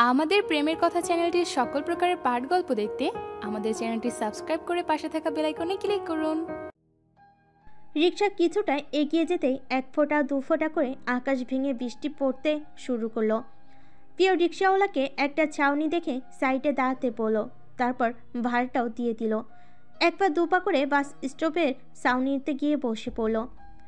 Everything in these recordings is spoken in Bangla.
আমাদের প্রেমের কথা চ্যানেলটির সকল প্রকারের পাঠ গল্প দেখতে আমাদের চ্যানেলটি সাবস্ক্রাইব করে পাশে থাকা বেল আইকনে ক্লিক করুন। রিকশা কিছুটা এগিয়ে যেতেই এক ফোঁটা দু ফোঁটা করে আকাশ ভেঙে বৃষ্টি পড়তে শুরু করলো। প্রিয় রিকশাওয়ালাকে একটা ছাউনি দেখে সাইডে দাঁড়াতে বলল, তারপর ভাড়াটাও দিয়ে দিল। এক পা দু পা করে বাস স্টপের ছাউনিতে গিয়ে বসে পড়ল।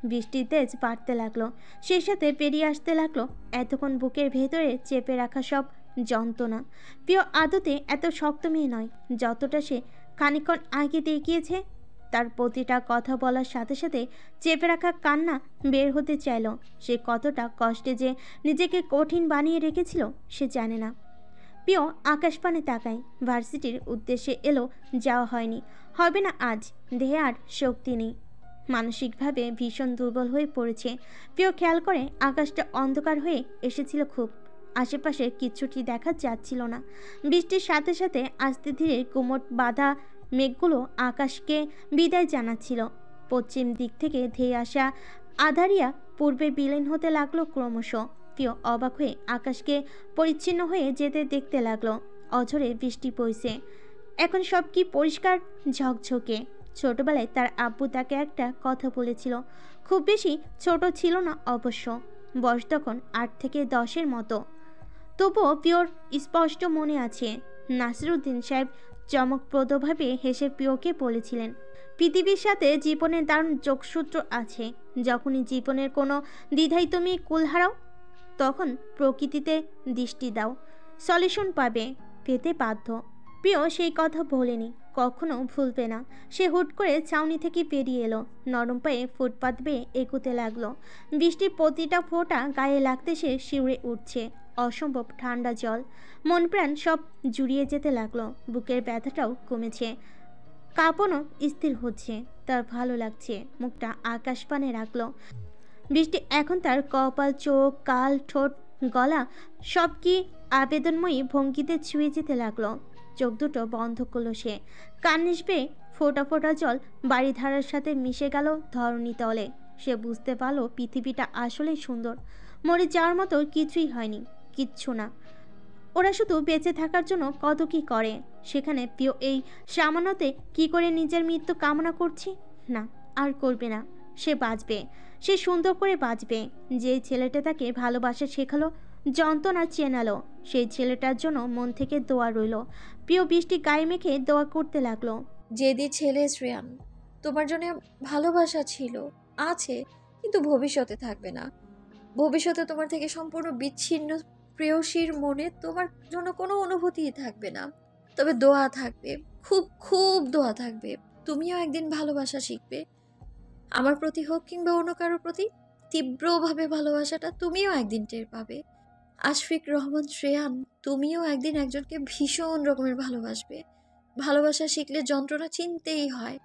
বৃষ্টির তেজ বাড়তে লাগলো, সেই সাথে পেরিয়ে আসতে লাগলো এতক্ষণ বুকের ভেতরে চেপে রাখা সব যন্ত্রণা। প্রিয় আদতে এত শক্ত মেয়ে নয়, যতটা সে খানিকক্ষণ আগে দেখিয়েছে। তার প্রতিটা কথা বলার সাথে সাথে চেপে রাখা কান্না বের হতে চাইল। সে কতটা কষ্টে যে নিজেকে কঠিন বানিয়ে রেখেছিল সে জানে না। প্রিয় আকাশপানে তাকায়। ভার্সিটির উদ্দেশ্যে এলো, যাওয়া হয়নি, হবে না আজ। দেহে আর শক্তি নেই, মানসিকভাবে ভীষণ দুর্বল হয়ে পড়েছে। প্রিয় খেয়াল করে আকাশটা অন্ধকার হয়ে এসেছিল খুব, আশেপাশে কিচ্ছুটি দেখা যাচ্ছিল না। বৃষ্টির সাথে সাথে আস্তে ধীরে গুমট বাঁধা মেঘগুলো আকাশকে বিদায় জানাচ্ছিল। পশ্চিম দিক থেকে ধেয়ে আসা আধারিয়া পূর্বে বিলীন হতে লাগলো ক্রমশ। প্রিয় অবাক হয়ে আকাশকে পরিচ্ছিন্ন হয়ে যেতে দেখতে লাগলো। অঝরে বৃষ্টি পড়ছে, এখন সব কি পরিষ্কার ঝকঝকে। ছোটবেলায় তার আব্বু তাকে একটা কথা বলেছিল, খুব বেশি ছোট ছিল না অবশ্য, বয়স তখন 8 থেকে 10-এর মতো। তবুও পিওর স্পষ্ট মনে আছে। নাসিরুদ্দিন সাহেব চমকপ্রদভাবে হেসে পিওকে বলেছিলেন, পৃথিবীর সাথে জীবনের দারুণ যোগসূত্র আছে। যখনই জীবনের কোনো দ্বিধায় তুমি কুল হারাও, তখন প্রকৃতিতে দৃষ্টি দাও, সলিউশন পাবে, পেতে বাধ্য। প্রিয় সেই কথা বলেনি, কখনো ভুলবে না। সে হুট করে ছাউনি থেকে বেরিয়ে এলো, নরম পায়ে ফুটপাত বেয়ে এগোতে লাগলো। বৃষ্টির প্রতিটা ফোঁটা গায়ে লাগতে সে শিউরে উঠছে। অসম্ভব ঠান্ডা জল, মন প্রাণ সব জুড়িয়ে যেতে লাগলো। বুকের ব্যথাটাও কমেছে, কাঁপনও স্থির হচ্ছে। তার ভালো লাগছে। মুখটা আকাশ পানে রাখলো। বৃষ্টি এখন তার কপাল, চোখ, কাল, ঠোঁট, গলা সব কি আবেদনময়ী ভঙ্গিতে ছুঁয়ে যেতে লাগলো। চোখ দুটো বন্ধ করলো সে। কান নিসবে ফোঁটা ফোঁটা জল বাড়িধারার সাথে মিশে গেল ধরণী তলে। সে বুঝতে পারলো পৃথিবীটা আসলেই সুন্দর। মরে যাওয়ার মতো কিছুই হয়নি, কিচ্ছু না। ওরা শুধু বেঁচে থাকার জন্য কত কি করে, সেখানে প্রিয় এই সামান্যতে কি করে নিজের মৃত্যু কামনা করছে? না, আর করবে না। সে বাঁচবে, সে সুন্দর করে বাঁচবে। যে ছেলেটা তাকে ভালোবাসা শেখালো, যন্ত্রণা চেনালো, সেই ছেলেটার জন্য মন থেকে দোয়া রইল। প্রিয় বৃষ্টি গায়ে মেখে দোয়া করতে লাগলো। জেদি ছেলে শ্রেয়ান, তোমার জন্য ভালোবাসা ছিল, আছে, কিন্তু ভবিষ্যতে থাকবে না। ভবিষ্যতে তোমার থেকে সম্পূর্ণ বিচ্ছিন্ন প্রেয়সীর মনে তোমার জন্য কোনো অনুভূতিই থাকবে না। তবে দোয়া থাকবে, খুব খুব দোয়া থাকবে। তুমিও একদিন ভালোবাসা শিখবে, আমার প্রতি হোক কিংবা অন্য কারোর প্রতি। তীব্রভাবে ভালোবাসাটা তুমিও একদিন টের পাবে। আশফিক রহমান শ্রেয়ান, তুমিও একদিন একজনকে ভীষণ রকমের ভালোবাসবে। ভালোবাসা শিখলে যন্ত্রণা চিনতেই হয়।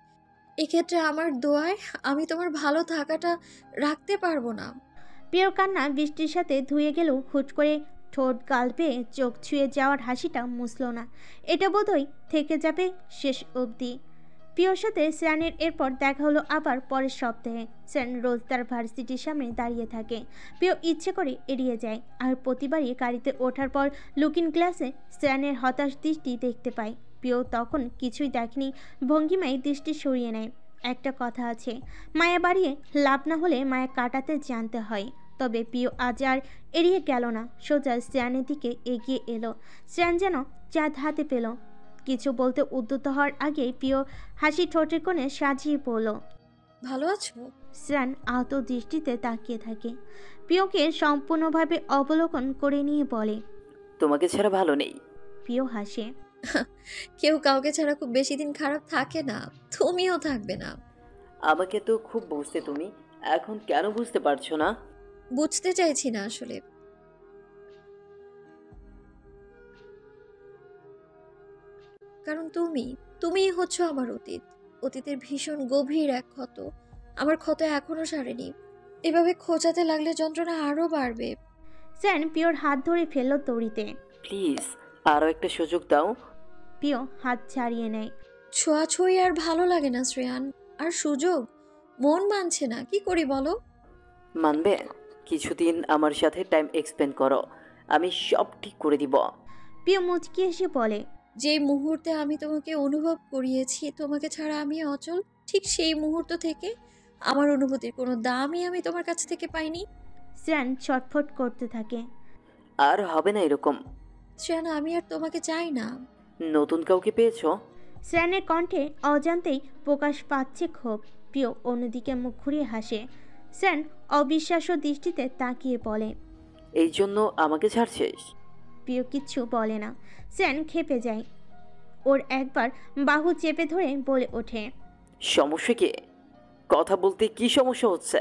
এক্ষেত্রে আমার দোয়ায় আমি তোমার ভালো থাকাটা রাখতে পারবো না। প্রিয়র কান্না বৃষ্টির সাথে ধুয়ে গেলেও হুট করে ঠোঁট গাল পেয়ে চোখ ছুঁয়ে যাওয়ার হাসিটা মুছল না। এটা বোধহয় থেকে যাবে শেষ অবধি। প্রিয়র সাথে শ্রেয়ানের এরপর দেখা হলো আবার পরের সপ্তাহে। শ্রেয়ান রোজ তার ভার্সিটির সামনে দাঁড়িয়ে থাকে। প্রিয় ইচ্ছে করে এড়িয়ে যায়, আর প্রতিবারই গাড়িতে ওঠার পর লুকিং গ্লাসে শ্রেয়ানের হতাশ দৃষ্টি দেখতে পায়। প্রিয় তখন কিছুই দেখেনি, ভঙ্গিমায় দৃষ্টি সরিয়ে নেয়। একটা কথা আছে, মায়া বাড়িয়ে লাভ না হলে মায়া কাটাতে জানতে হয়। তবে প্রিয় আজ আর এড়িয়ে গেল না, সোজা শ্রেয়ানের দিকে এগিয়ে এলো। শ্রেয়ান যেন চাঁদ হাতে পেল। কিছু বলতে উদ্যত হওয়ার আগেই প্রিয় হাসি ঠোঁটের কোণে সাজিয়ে পড়ল। ভালো আছো? শ্রেয়ান আহত দৃষ্টিতে তাকিয়ে থাকে। প্রিয়কে সম্পূর্ণভাবে অবলোকন করে নিয়ে বলে, তোমাকে ছাড়া ভালো নেই। প্রিয় হাসে। কেউ কাউকে ছাড়া খুব বেশি দিন খারাপ থাকে না, তুমিও থাকবে না। আমাকে তো খুব বুঝতে তুমি, এখন কেন বুঝতে পারছো না? বুঝতে চাইছি না আসলে। কারণ তুমিই হচ্ছে আমার অতীত, অতীতের ভীষণ গভীর এক ক্ষত। আমার ক্ষত এখনো সারেনি। এভাবে খোঁচাতে লাগলে যন্ত্রণা আরো বাড়বে। শ্রেয়ান প্রিয়র হাত ধরে ফেলল দড়িতে। প্লিজ আরও একটা সুযোগ দাও। প্রিয় হাত ছাড়িয়ে নেয়। ছোঁয়াছুঁই আর ভালো লাগে না শ্রেয়ান। আর সুযোগ মন মানছে না, কি করি বলো? মানবে? কিছুদিন আমার সাথে টাইম এক্সপেন্ড করো, আমি সব ঠিক করে দিব। প্রিয় মুচকি এসে বলে, যে মুহূর্তে আমি তোমাকে অনুভব করিয়েছি তোমাকে ছাড়া আমি অচল, ঠিক সেই মুহূর্ত থেকে আমার অনুভূতির কোনো দামই আমি তোমার কাছ থেকে পাইনি। শ্রেয়ান ছটফট করতে থাকে। আর হবে না এরকম। শ্রেয়ানা, আমি আর তোমাকে চাই না। নতুন কাউকে পেয়েছো? শ্রেয়ানের কণ্ঠে অজান্তেই প্রকাশ পাচ্ছে ক্ষোভ। প্রিয় অন্যদিকে মুখ ঘুরিয়ে হাসে। শ্রেয়ান অবিশ্বাস্য দৃষ্টিতে তাকিয়ে বলে, এই জন্য আমাকে ছাড়ছিস? প্রিয় কিচ্ছু বলে না। শ্রেয়ান ক্ষেপে যায়। ওর একবার বাহু চেপে ধরে বলে ওঠে, সমস্যা কি? কথা বলতে কি সমস্যা হচ্ছে?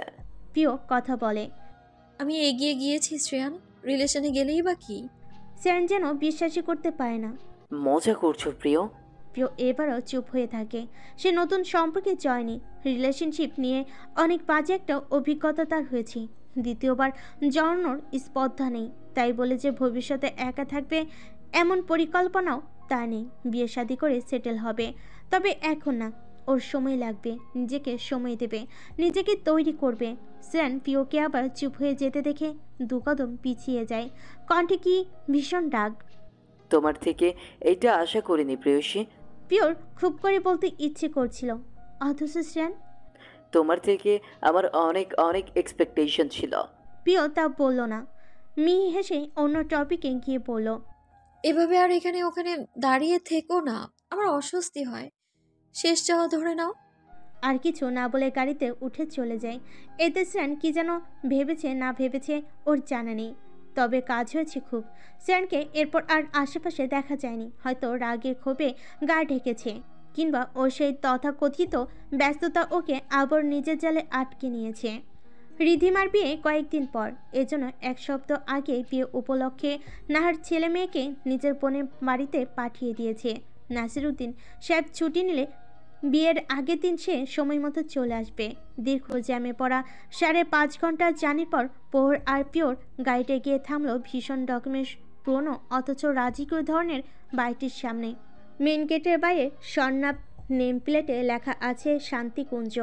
প্রিয় কথা বলে। আমি এগিয়ে গিয়েছি শ্রেয়ান, রিলেশনে গেলেই বা কি? শ্রেয়ান যেন বিশ্বাসই করতে পারে না। মজা করছো প্রিয়? প্রিয় এবারও চুপ হয়ে থাকে। সে নতুন সম্পর্কে জয়নি, রিলেশনশিপ নিয়ে অনেক বাজে একটা অভিজ্ঞতা তার হয়েছে। দ্বিতীয়বার জড়ানোর স্পর্ধা নেই, তাই বলে যে ভবিষ্যতে একা থাকবে এমন পরিকল্পনাও তা নেই। বিয়ে শাদী করে সেটেল হবে, তবে এখন না। ওর সময় লাগবে, নিজেকে সময় দেবে, নিজেকে তৈরি করবে। শ্রেয়ান প্রিয়কে আবার চুপ হয়ে যেতে দেখে দু কদম পিছিয়ে যায়। কণ্ঠে কি ভীষণ রাগ। তোমার থেকে এইটা আশা করিনি প্রেয়সী। পিওর খুব করে বলতে ইচ্ছে করছিল, অথচ শ্রেয়ান। তোমার থেকে আমার অনেক অনেক এক্সপেকটেশন ছিল। পিও তা বলল না। মিহি হেসে অন্য টপিকে গিয়ে বলল, এভাবে আর এখানে ওখানে দাঁড়িয়ে থেকো না, আমার অস্বস্তি হয়। শেষ যাওয়া ধরে নাও। আর কিছু না বলে গাড়িতে উঠে চলে যায়। এতে শ্রেয়ান কি যেন ভেবেছে না ভেবেছে ওর জানা নেই, তবে কাজ হয়েছে খুব। শ্রেয়ানকে এরপর আর আশেপাশে দেখা যায়নি। হয়তো রাগের ক্ষোভে গা ঢেকেছে, কিংবা ওর সেই তথাকথিত ব্যস্ততা ওকে আবার নিজের জালে আটকে নিয়েছে। রিধিমার বিয়ে কয়েকদিন পর, এজন্য এক সপ্তাহ আগে বিয়ে উপলক্ষে নাহার ছেলে মেয়েকে নিজের বোনের বাড়িতে পাঠিয়ে দিয়েছে। নাসিরউদ্দিন সাহেব ছুটি নিলে বিয়ের আগের দিন সে সময় মতো চলে আসবে। দীর্ঘ জ্যামে পড়া 5.5 ঘন্টার জার্নির পর পোহর আর পিওর গাড়িতে গিয়ে থামলো ভীষণ রকমের পুরনো অথচ রাজকীয় ধরনের বাড়িটির সামনে। মেন গেটের বাইরে স্বর্ণাভ নেম প্লেটে লেখা আছে শান্তিকুঞ্জ।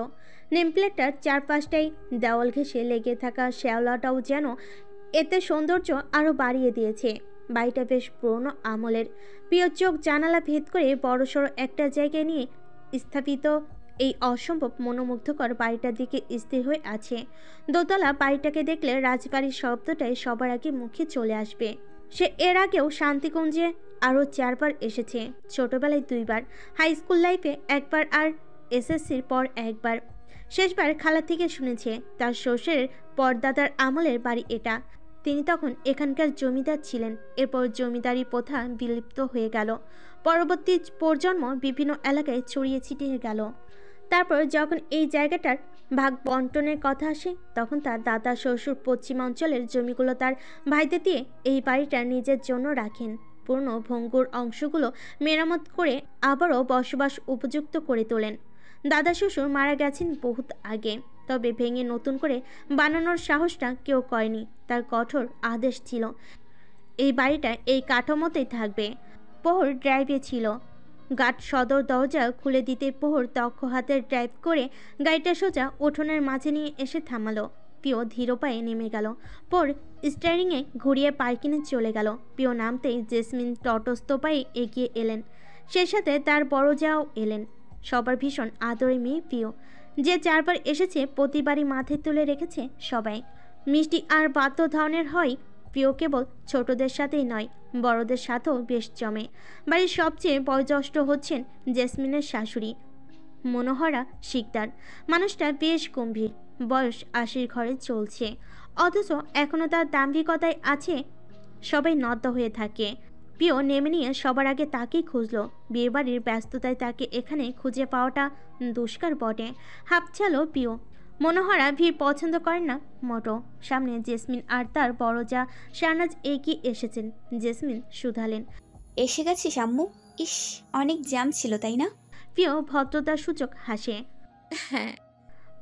নেম প্লেটটার চারপাশটাই দেওয়াল ঘেঁষে লেগে থাকা শ্যাওলাটাও যেন এতে সৌন্দর্য আরও বাড়িয়ে দিয়েছে। বাড়িটা বেশ পুরনো আমলের। প্রিয় চোখ জানালা ভেদ করে বড়সড় একটা জায়গায় নিয়ে স্থাপিত এই অসম্ভব মনোমুগ্ধকর বাড়িটার দিকে স্থির হয়ে আছে। দোতলা বাড়িটাকে দেখলে রাজবাড়ির শব্দটাই সবার আগে মুখে চলে আসবে। সে এর আগেও শান্তিকুঞ্জে আরও 4 বার এসেছে। ছোটবেলায় 2 বার, হাই স্কুল লাইফে 1 বার, আর এসএসসির পর 1 বার। শেষবার খালা থেকে শুনেছে তার শ্বশুরের পরদাদার আমলের বাড়ি এটা। তিনি তখন এখানকার জমিদার ছিলেন। এরপর জমিদারি প্রথা বিলুপ্ত হয়ে গেল। পরবর্তী প্রজন্ম বিভিন্ন এলাকায় ছড়িয়ে ছিটিয়ে গেল। তারপর যখন এই জায়গাটার ভাগ বন্টনের কথা আসে, তখন তার দাদা শ্বশুর পশ্চিমাঞ্চলের জমিগুলো তার ভাইদের দিয়ে এই বাড়িটা নিজের জন্য রাখেন। পুরনো ভঙ্গুর অংশগুলো মেরামত করে আবারও বসবাস উপযুক্ত করে তোলেন। দাদা শ্বশুর মারা গেছেন বহুত আগে, তবে ভেঙে নতুন করে বানানোর সাহসটা কেউ করেনি। তার কঠোর আদেশ ছিল এই বাড়িটা এই কাঠামোতেই থাকবে। পোহর ড্রাইভে ছিল। গার্ড সদর দরজা খুলে দিতে পোহর দক্ষ হাতের ড্রাইভ করে গাড়িটা সোজা উঠোনের মাঝে নিয়ে এসে থামালো। পিও ধীর পায়ে নেমে গেল। পোর স্টিয়ারিংয়ে ঘুরিয়ে পার্কিংয়ে চলে গেল। পিও নামতেই জেসমিন তটস্থ পায়ে এগিয়ে এলেন। সেই সাথে তার বড় যাও এলেন। সবার ভীষণ আদরে মেয়ে পিও, যে 4 বার এসেছে প্রতিবারই মাথায় তুলে রেখেছে সবাই। মিষ্টি আর বাদ্য ধরনের হয়। প্রিয় কেবল ছোটদের সাথেই নয়, বড়দের সাথেও বেশ জমে। বাড়ির সবচেয়ে বয়োজ্যেষ্ঠ হচ্ছেন জেসমিনের শাশুড়ি মনোহরা শিকদার। মানুষটা বেশ গম্ভীর, বয়স 80 ঘরে চলছে, অথচ এখনও তার দাম্ভিকতায় আছে। সবাই নদ্য হয়ে থাকে। প্রিয় নেমে নিয়ে সবার আগে তাকেই খুঁজল। বিয়েবাড়ির ব্যস্ততায় তাকে এখানে খুঁজে পাওয়াটা দুষ্কার বটে। হাঁপছালো প্রিয়। মনোহরা ভিড় পছন্দ করেন না মোটো। সামনে জেসমিন আর তার বড় যা শাহনাজ এগিয়ে এসেছেন। জেসমিন শুধালেন, এসে গেছিস আম্মু? ইস, অনেক জ্যাম ছিল তাই না? প্রিয় ভদ্রতার সূচক হাসে। হ্যাঁ।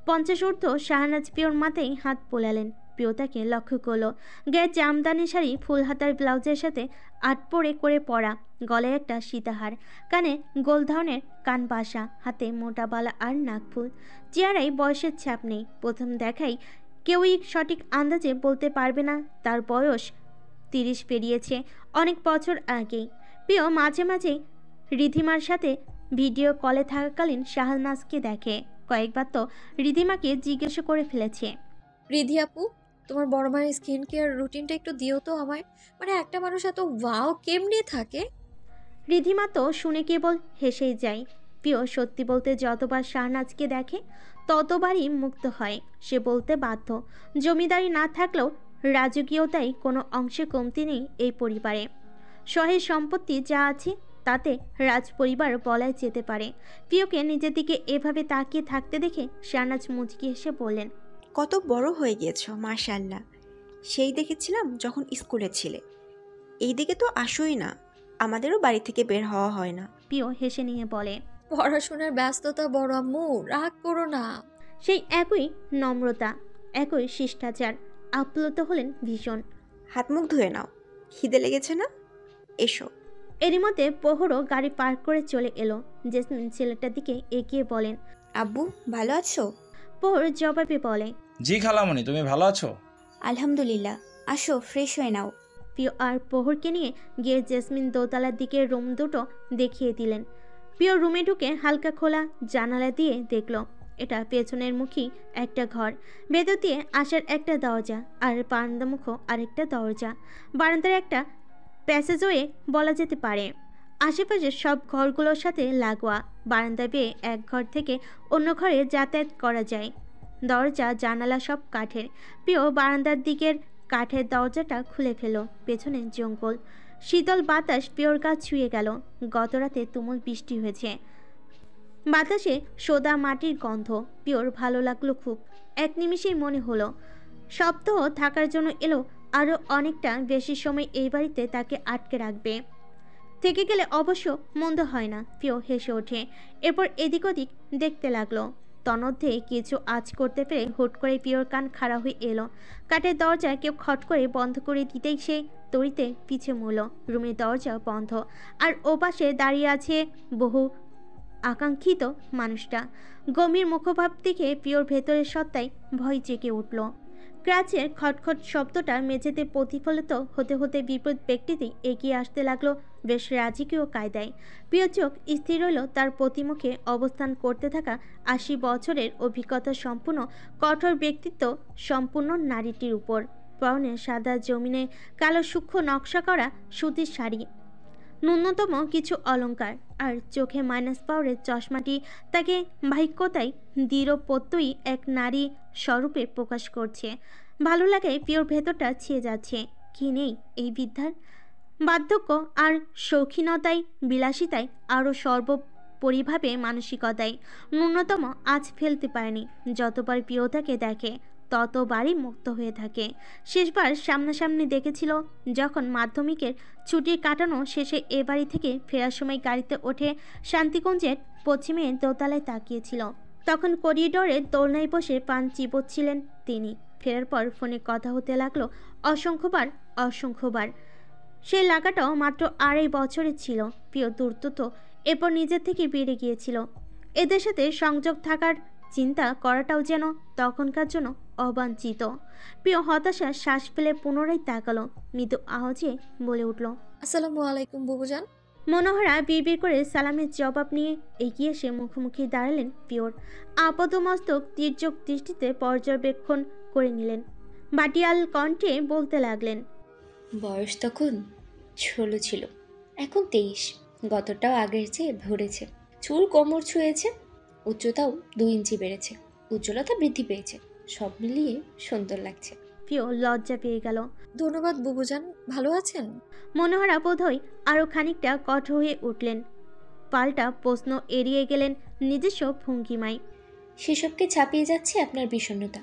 50 ঊর্ধ্ব শাহনাজ প্রিয়র মাথায় হাত বোলালেন। প্রিয় তাকে লক্ষ্য করলো। গায়ে জামদানি শাড়ি, ফুল হাতার ব্লাউজের সাথে আটপোড়ে করে পরা, গলায় একটা সীতাহার, কানে গোল ধরনের কান বাসা, হাতে মোটা বালা আর নাকফুল। চেহারায় বয়সের ছাপ নেই। প্রথম দেখাই কেউই সঠিক আন্দাজে বলতে পারবে না তার বয়স 30 পেরিয়েছে অনেক বছর আগেই। প্রিয় মাঝে মাঝে রিধিমার সাথে ভিডিও কলে থাকাকালীন শাহনাজকে দেখে। কয়েকবার তো রিধিমাকে জিজ্ঞেস করে ফেলেছে। রিধি আপু, তোমার বড় মায়ের স্কিন কেয়ার রুটিনটা একটু দিও তো আমায়। মানে একটা মানুষ এত ওয়াও কেমনে থাকে? রিধিমা তো শুনে কেবল হেসেই যায়। প্রিয় সত্যি বলতে যতবার শাহনাজকে দেখে ততবারই মুক্ত হয়। সে বলতে বাধ্য, জমিদারি না থাকলেও রাজকীয়তায় কোনো অংশে কমতি নেই এই পরিবারে। শহের সম্পত্তি যা আছে তাতে রাজপরিবার বলাই যেতে পারে। প্রিয়কে নিজের দিকে এভাবে তাকিয়ে থাকতে দেখে শাহনাজ মুচকি হেসে বললেন, কত বড় হয়ে গিয়েছো মাশাআল্লাহ। সেই দেখেছিলাম যখন স্কুলে ছিলে। এই দিকে তো আসোই না, আমাদেরও বাড়ি থেকে বের হওয়া হয় না। প্রিয় হেসে নিয়ে বলে, পড়াশোনার ব্যস্ততা বড় আম্মু, রাগ করো না। সেই একই নম্রতা, একই শিষ্টাচার। আপ্লুত হলেন ভীষণ। হাত মুখ ধুয়ে নাও, খিদে লেগেছে না? এসো। এরই মধ্যে প্রহরও গাড়ি পার্ক করে চলে এলো। জেসমিন ছেলেটার দিকে এগিয়ে বলেন, আব্বু ভালো আছো? প্রহর জবাবে বলে, জি খালামণি, তুমি ভালো আছো? আলহামদুলিল্লাহ, আসো ফ্রেশ হয়ে নাও। প্রিয় আর প্রহরকে নিয়ে গিয়ে জেসমিন দোতলার দিকে রুম দুটো দেখিয়ে দিলেন। প্রিয় রুমে ঢুকে হালকা খোলা জানালা দিয়ে দেখল এটা পেছনের মুখী একটা ঘর। ভেতর দিয়ে আসার একটা দরজা আর বারান্দামুখো আরেকটা দরজা। বারান্দার একটা প্যাসেজওয়ে বলা যেতে পারে। আশেপাশে সব ঘরগুলোর সাথে লাগোয়া। বারান্দা বেয়ে এক ঘর থেকে অন্য ঘরে যাতায়াত করা যায়। দরজা জানালা সব কাঠের। প্রিয় বারান্দার দিকের কাঠের দরজাটা খুলে ফেল। পেছনে জঙ্গল। শীতল বাতাস প্রিয়র গা ছুঁয়ে গেল। গতরাতে তুমুল বৃষ্টি হয়েছে। বাতাসে সোদা মাটির গন্ধ। প্রিয়র ভালো লাগলো খুব। এক নিমিষেই মনে হলো সপ্তাহ থাকার জন্য এলো আরও অনেকটা বেশি সময় এই বাড়িতে তাকে আটকে রাখবে। থেকে গেলে অবশ্য মন্দ হয় না। প্রিয় হেসে ওঠে। এরপর এদিক ওদিক দেখতে লাগলো। তন্মধ্যে কিছু আঁচ করতে পেরে হুট করে প্রিয়র কান খাড়া হয়ে এলো। কাঠের দরজা কেউ খট করে বন্ধ করে দিতেই সে তড়িতে পিছে মুড়ল। রুমের দরজা বন্ধ। আর ওপাশে দাঁড়িয়ে আছে বহু আকাঙ্ক্ষিত মানুষটা। গম্ভীর মুখভাব দেখে প্রিয়র ভেতরের সত্তায় ভয় জেগে উঠল। ক্রাচের খটখট শব্দটা মেঝেতে প্রতিফলিত হতে হতে বিপরীত ব্যক্তিটি এগিয়ে আসতে লাগলো বেশ রাজকীয় কায়দায়। প্রিয় চোখ স্থির রইল তার প্রতিমুখে অবস্থান করতে থাকা ৮০ বছরের অভিজ্ঞতা সম্পূর্ণ কঠোর ব্যক্তিত্ব সম্পূর্ণ নারীটির উপর। পরনে সাদা জমিনে কালো সূক্ষ্ম নকশা করা সুতির শাড়ি, ন্যূনতম কিছু অলংকার আর চোখে মাইনাস পাওয়ারের চশমাটি তাকে বাহিক্যতায় দৃঢ় প্রত্যয়ী এক নারী স্বরূপে প্রকাশ করছে। ভালো লাগায় প্রিয়র ভেতরটা ছেয়ে যাচ্ছে। কি নেই এই বৃদ্ধার? বার্ধক্য আর শৌখিনতায়, বিলাসিতায়, আরও সর্বোপরিভাবে মানসিকতায় ন্যূনতম আঁচ ফেলতে পারেনি। যতবার প্রিয়তাকে দেখে ততবারই মুক্ত হয়ে থাকে। শেষবার সামনাসামনি দেখেছিল যখন মাধ্যমিকের ছুটি কাটানো শেষে এ বাড়ি থেকে ফেরার সময় গাড়িতে ওঠে শান্তিকুঞ্জের পশ্চিমে দোতলায় তাকিয়েছিল। তখন করিডোরে দোলনায় বসে পান চিবোচ্ছিলেন তিনি। ফেরার পর ফোনে কথা হতে লাগলো অসংখ্যবার। সেই লাগাটাও মাত্র ২.৫ বছরের ছিল। প্রিয় দুর্তত এরপর নিজের থেকে বেড়ে গিয়েছিল। এদের সাথে সংযোগ থাকার চিন্তা করাটাও যেন তখনকার জন্য অবাঞ্ছিত। প্রিয় হতাশা শ্বাস ফেলে পুনরায় তাকালো। মৃদু আওয়াজে বলে উঠল, আসসালামু আলাইকুম বুবুজান। মনোহরা বিড়বিড় করে সালামের জবাব নিয়ে এগিয়ে এসে মুখোমুখি দাঁড়ালেন প্রিয়র। আপাতমস্তক তীর্যক দৃষ্টিতে পর্যবেক্ষণ করে নিলেন। বাটিয়াল কণ্ঠে বলতে লাগলেন, বয়স তখন ১৬ ছিল, এখন ২৩। গতটাও আগের চেয়ে ভরেছে, চুল কোমর ছুঁয়েছে, উচ্চতাও ২ ইঞ্চি বেড়েছে, উজ্জ্বলতা বৃদ্ধি পেয়েছে। সব মিলিয়ে সুন্দর লাগছে। প্রিয় লজ্জা পেয়ে গেল। ধন্যবাদ বুবুজান, ভালো আছেন? মনোহরা বোধহয় আরও খানিকটা কঠোর হয়ে উঠলেন। পাল্টা প্রশ্ন এড়িয়ে গেলেন নিজস্ব ভঙ্গিমায়। সেসবকে ছাপিয়ে যাচ্ছে আপনার বিষণ্ণতা।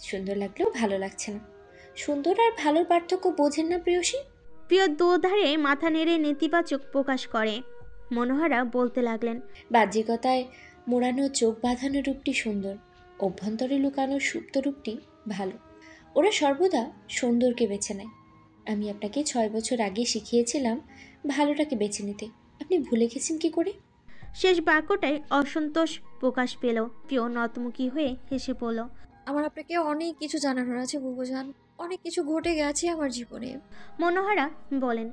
সুন্দর লাগলেও ভালো লাগছে না। সুন্দর আর ভালোর পার্থক্য বোঝেন না প্রিয়সী? প্রিয় দুধারে মাথা নেড়ে নেতিবাচক প্রকাশ করে। মনোহরা বলতে লাগলেন, বাহ্যিকতায় মোড়ানো চোখ বাঁধানো রূপটি সুন্দর, অভ্যন্তরে লুকানো সুপ্ত রূপটি ভালো। ওরা সর্বদা সুন্দরকে বেছে নেয়। আমি আপনাকে ৬ বছর আগে শিখিয়েছিলাম ভালোটাকে বেছে নিতে। আপনি ভুলে গেছেন কি করে? শেষ বাক্যটায় অসন্তোষ প্রকাশ পেল। প্রিয় নতমুখী হয়ে হেসে পড়ল, আমার আপনাকে অনেক কিছু জানানোর আছে বুবুজান। অনেক কিছু ঘটে গেছে আমার জীবনে। মনোহরা বলেন,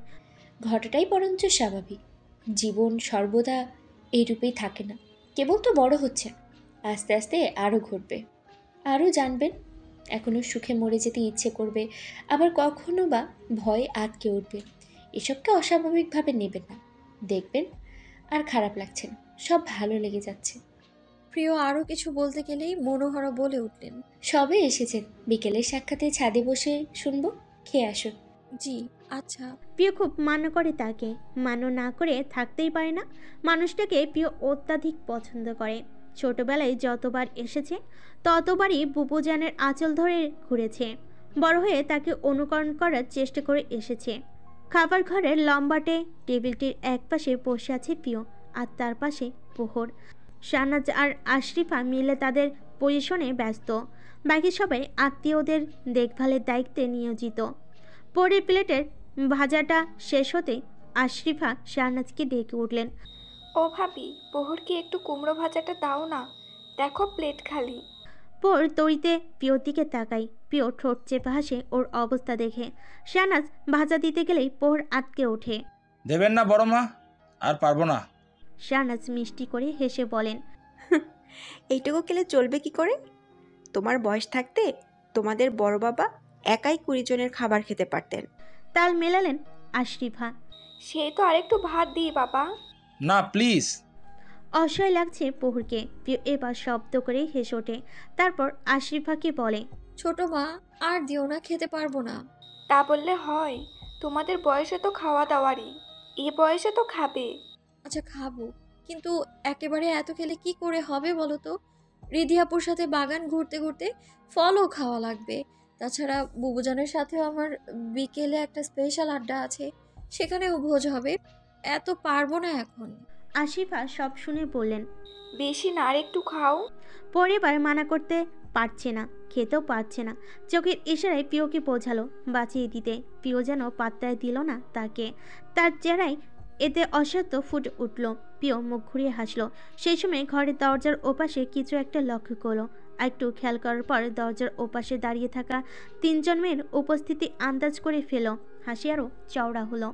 ঘটাটাই বরঞ্চ স্বাভাবিক। জীবন সর্বদা এই রূপেই থাকে না, কেবল তো বড় হচ্ছে। আস্তে আস্তে আরও ঘটবে, আরও জানবেন। এখনও সুখে মরে যেতে ইচ্ছে করবে, আবার কখনো বা ভয় আটকে উঠবে। এসবকে অস্বাভাবিকভাবে নেবেন না, দেখবেন আর খারাপ লাগছে না, সব ভালো লেগে যাচ্ছে। প্রিয় আরও কিছু বলতে গেলেই মনোহরা বলে উঠলেন, সবে এসেছেন, বিকেলের সাক্ষাতে ছাদে বসে শুনবো, খেয়ে আসুন। জি আচ্ছা। প্রিয় খুব মান্য করে তাকে, মান্য না করে থাকতেই পারে না। মানুষটাকে প্রিয় অত্যাধিক পছন্দ করে। ছোটবেলায় যতবার এসেছে ততবারই বুবুজানের আঁচল ধরে ঘুরেছে। বড় হয়ে তাকে অনুকরণ করার চেষ্টা করে এসেছে। খাবার ঘরের লম্বাটে টেবিলটির একপাশে বসে আছে প্রিয়, আর তার পাশে প্রহর। শাহনাজ আর আশরিফা মিলে তাদের পজিশনে ব্যস্ত। বাকি সবাই আত্মীয়দের দেখভালের দায়িত্বে নিয়োজিত। পরে প্লেটের ভাজাটা শেষ হতে আশরিফা শাহনাজকে ডেকে উঠলেন। ও ভাবি, প্রহরকে একটু কুমড়ো ভাজাটা দাও না, দেখো প্লেট খালি। পর তরিতে প্রিয়র দিকে তাকাই। প্রিয় ঠোঁট চেপে হাসে ওর অবস্থা দেখে। শাহনাজ ভাজা দিতে গেলেই প্রহর আটকে ওঠে। দেবেন না বড় মা, আর পারবো না। শাহনাজ মিষ্টি করে হেসে বলেন, এইটুকু খেলে চলবে কি করে? তোমার বয়স থাকতে তোমাদের বড় বাবা একাই 20 জনের খাবার খেতে পারতেন। তাল মেলালেন আশরিফা। সেই তো আরেকটু ভাত দিই বাবা। না প্লিজ। অসহায় লাগছে প্রহরকে। প্রিয় এবার শব্দ করে হেসে ওঠে। তারপর আশরিফাকে বলে, ছোট মা আর দিও না, খেতে পারবো না। তা বললে হয়? তোমাদের বয়সে তো খাওয়া দাওয়ারই, এ বয়সে তো খাবে। আচ্ছা খাবো, কিন্তু একেবারে এত খেলে কি করে হবে বলো তো? রিধিয়াপুর সাথে বাগান ঘুরতে ঘুরতে ফলও খাওয়া লাগবে। তাছাড়া বুবুজানের সাথেও আমার বিকেলে একটা স্পেশাল আড্ডা আছে, সেখানেও ভোজ হবে। এত পারবো না এখন। আশরিফা সব শুনে বললেন, বেশি না, আর একটু খাও। পরিবার মানা করতে পারছে না, খেতেও পারছে না। চোখের ইশারায় প্রিয়কে বোঝালো বাঁচিয়ে দিতে। প্রিয় যেন পাত্তায় দিল না তাকে। তার চেহারায় এতে অসত্য ফুটে উঠল। প্রিয় মুখ ঘুরিয়ে হাসলো। সেই সময় ঘরের দরজার ওপাশে কিছু একটা লক্ষ্য করলো। একটু খেয়াল করার পর দরজার ওপাশে দাঁড়িয়ে থাকা 3 জন মেয়ের উপস্থিতি আন্দাজ করে ফেল। হাসি আরও চওড়া হলো।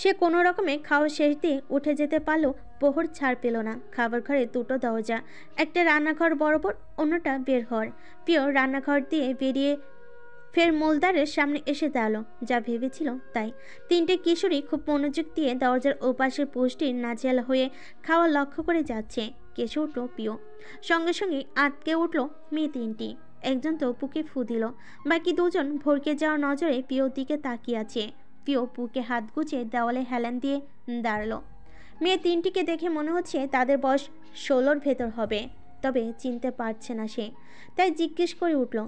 সে কোনো রকমে খাওয়া শেষ দিয়ে উঠে যেতে পারলো। প্রহর ছাড় পেল না। খাবার ঘরে 2টো দরজা, একটা রান্নাঘর বরাবর, অন্যটা বের হওয়ার। প্রিয় রান্নাঘর দিয়ে বেরিয়ে ফের মোলদারের সামনে এসে দাঁড়ালো। যা ভেবেছিল তাই। 3টে কিশোরী খুব মনোযোগ দিয়ে দরজার ওপাশের পোস্টটির নাজেহাল হয়ে খাওয়া লক্ষ্য করে যাচ্ছে। কেসে উঠল প্রিয়। সঙ্গে সঙ্গে আটকে উঠল মেয়ে 3টি। একজন তো বুকে ফু দিল। বাকি 2 জন ভরকে যাওয়া নজরে প্রিয়র দিকে তাকিয়ে আছে। প্রিয় বুকে হাত গুছিয়ে দেওয়ালে হেলান দিয়ে দাঁড়ালো। মেয়ে 3টিকে দেখে মনে হচ্ছে তাদের বয়স 16-র ভেতর হবে, তবে চিনতে পারছে না সে। তাই জিজ্ঞেস করে উঠল,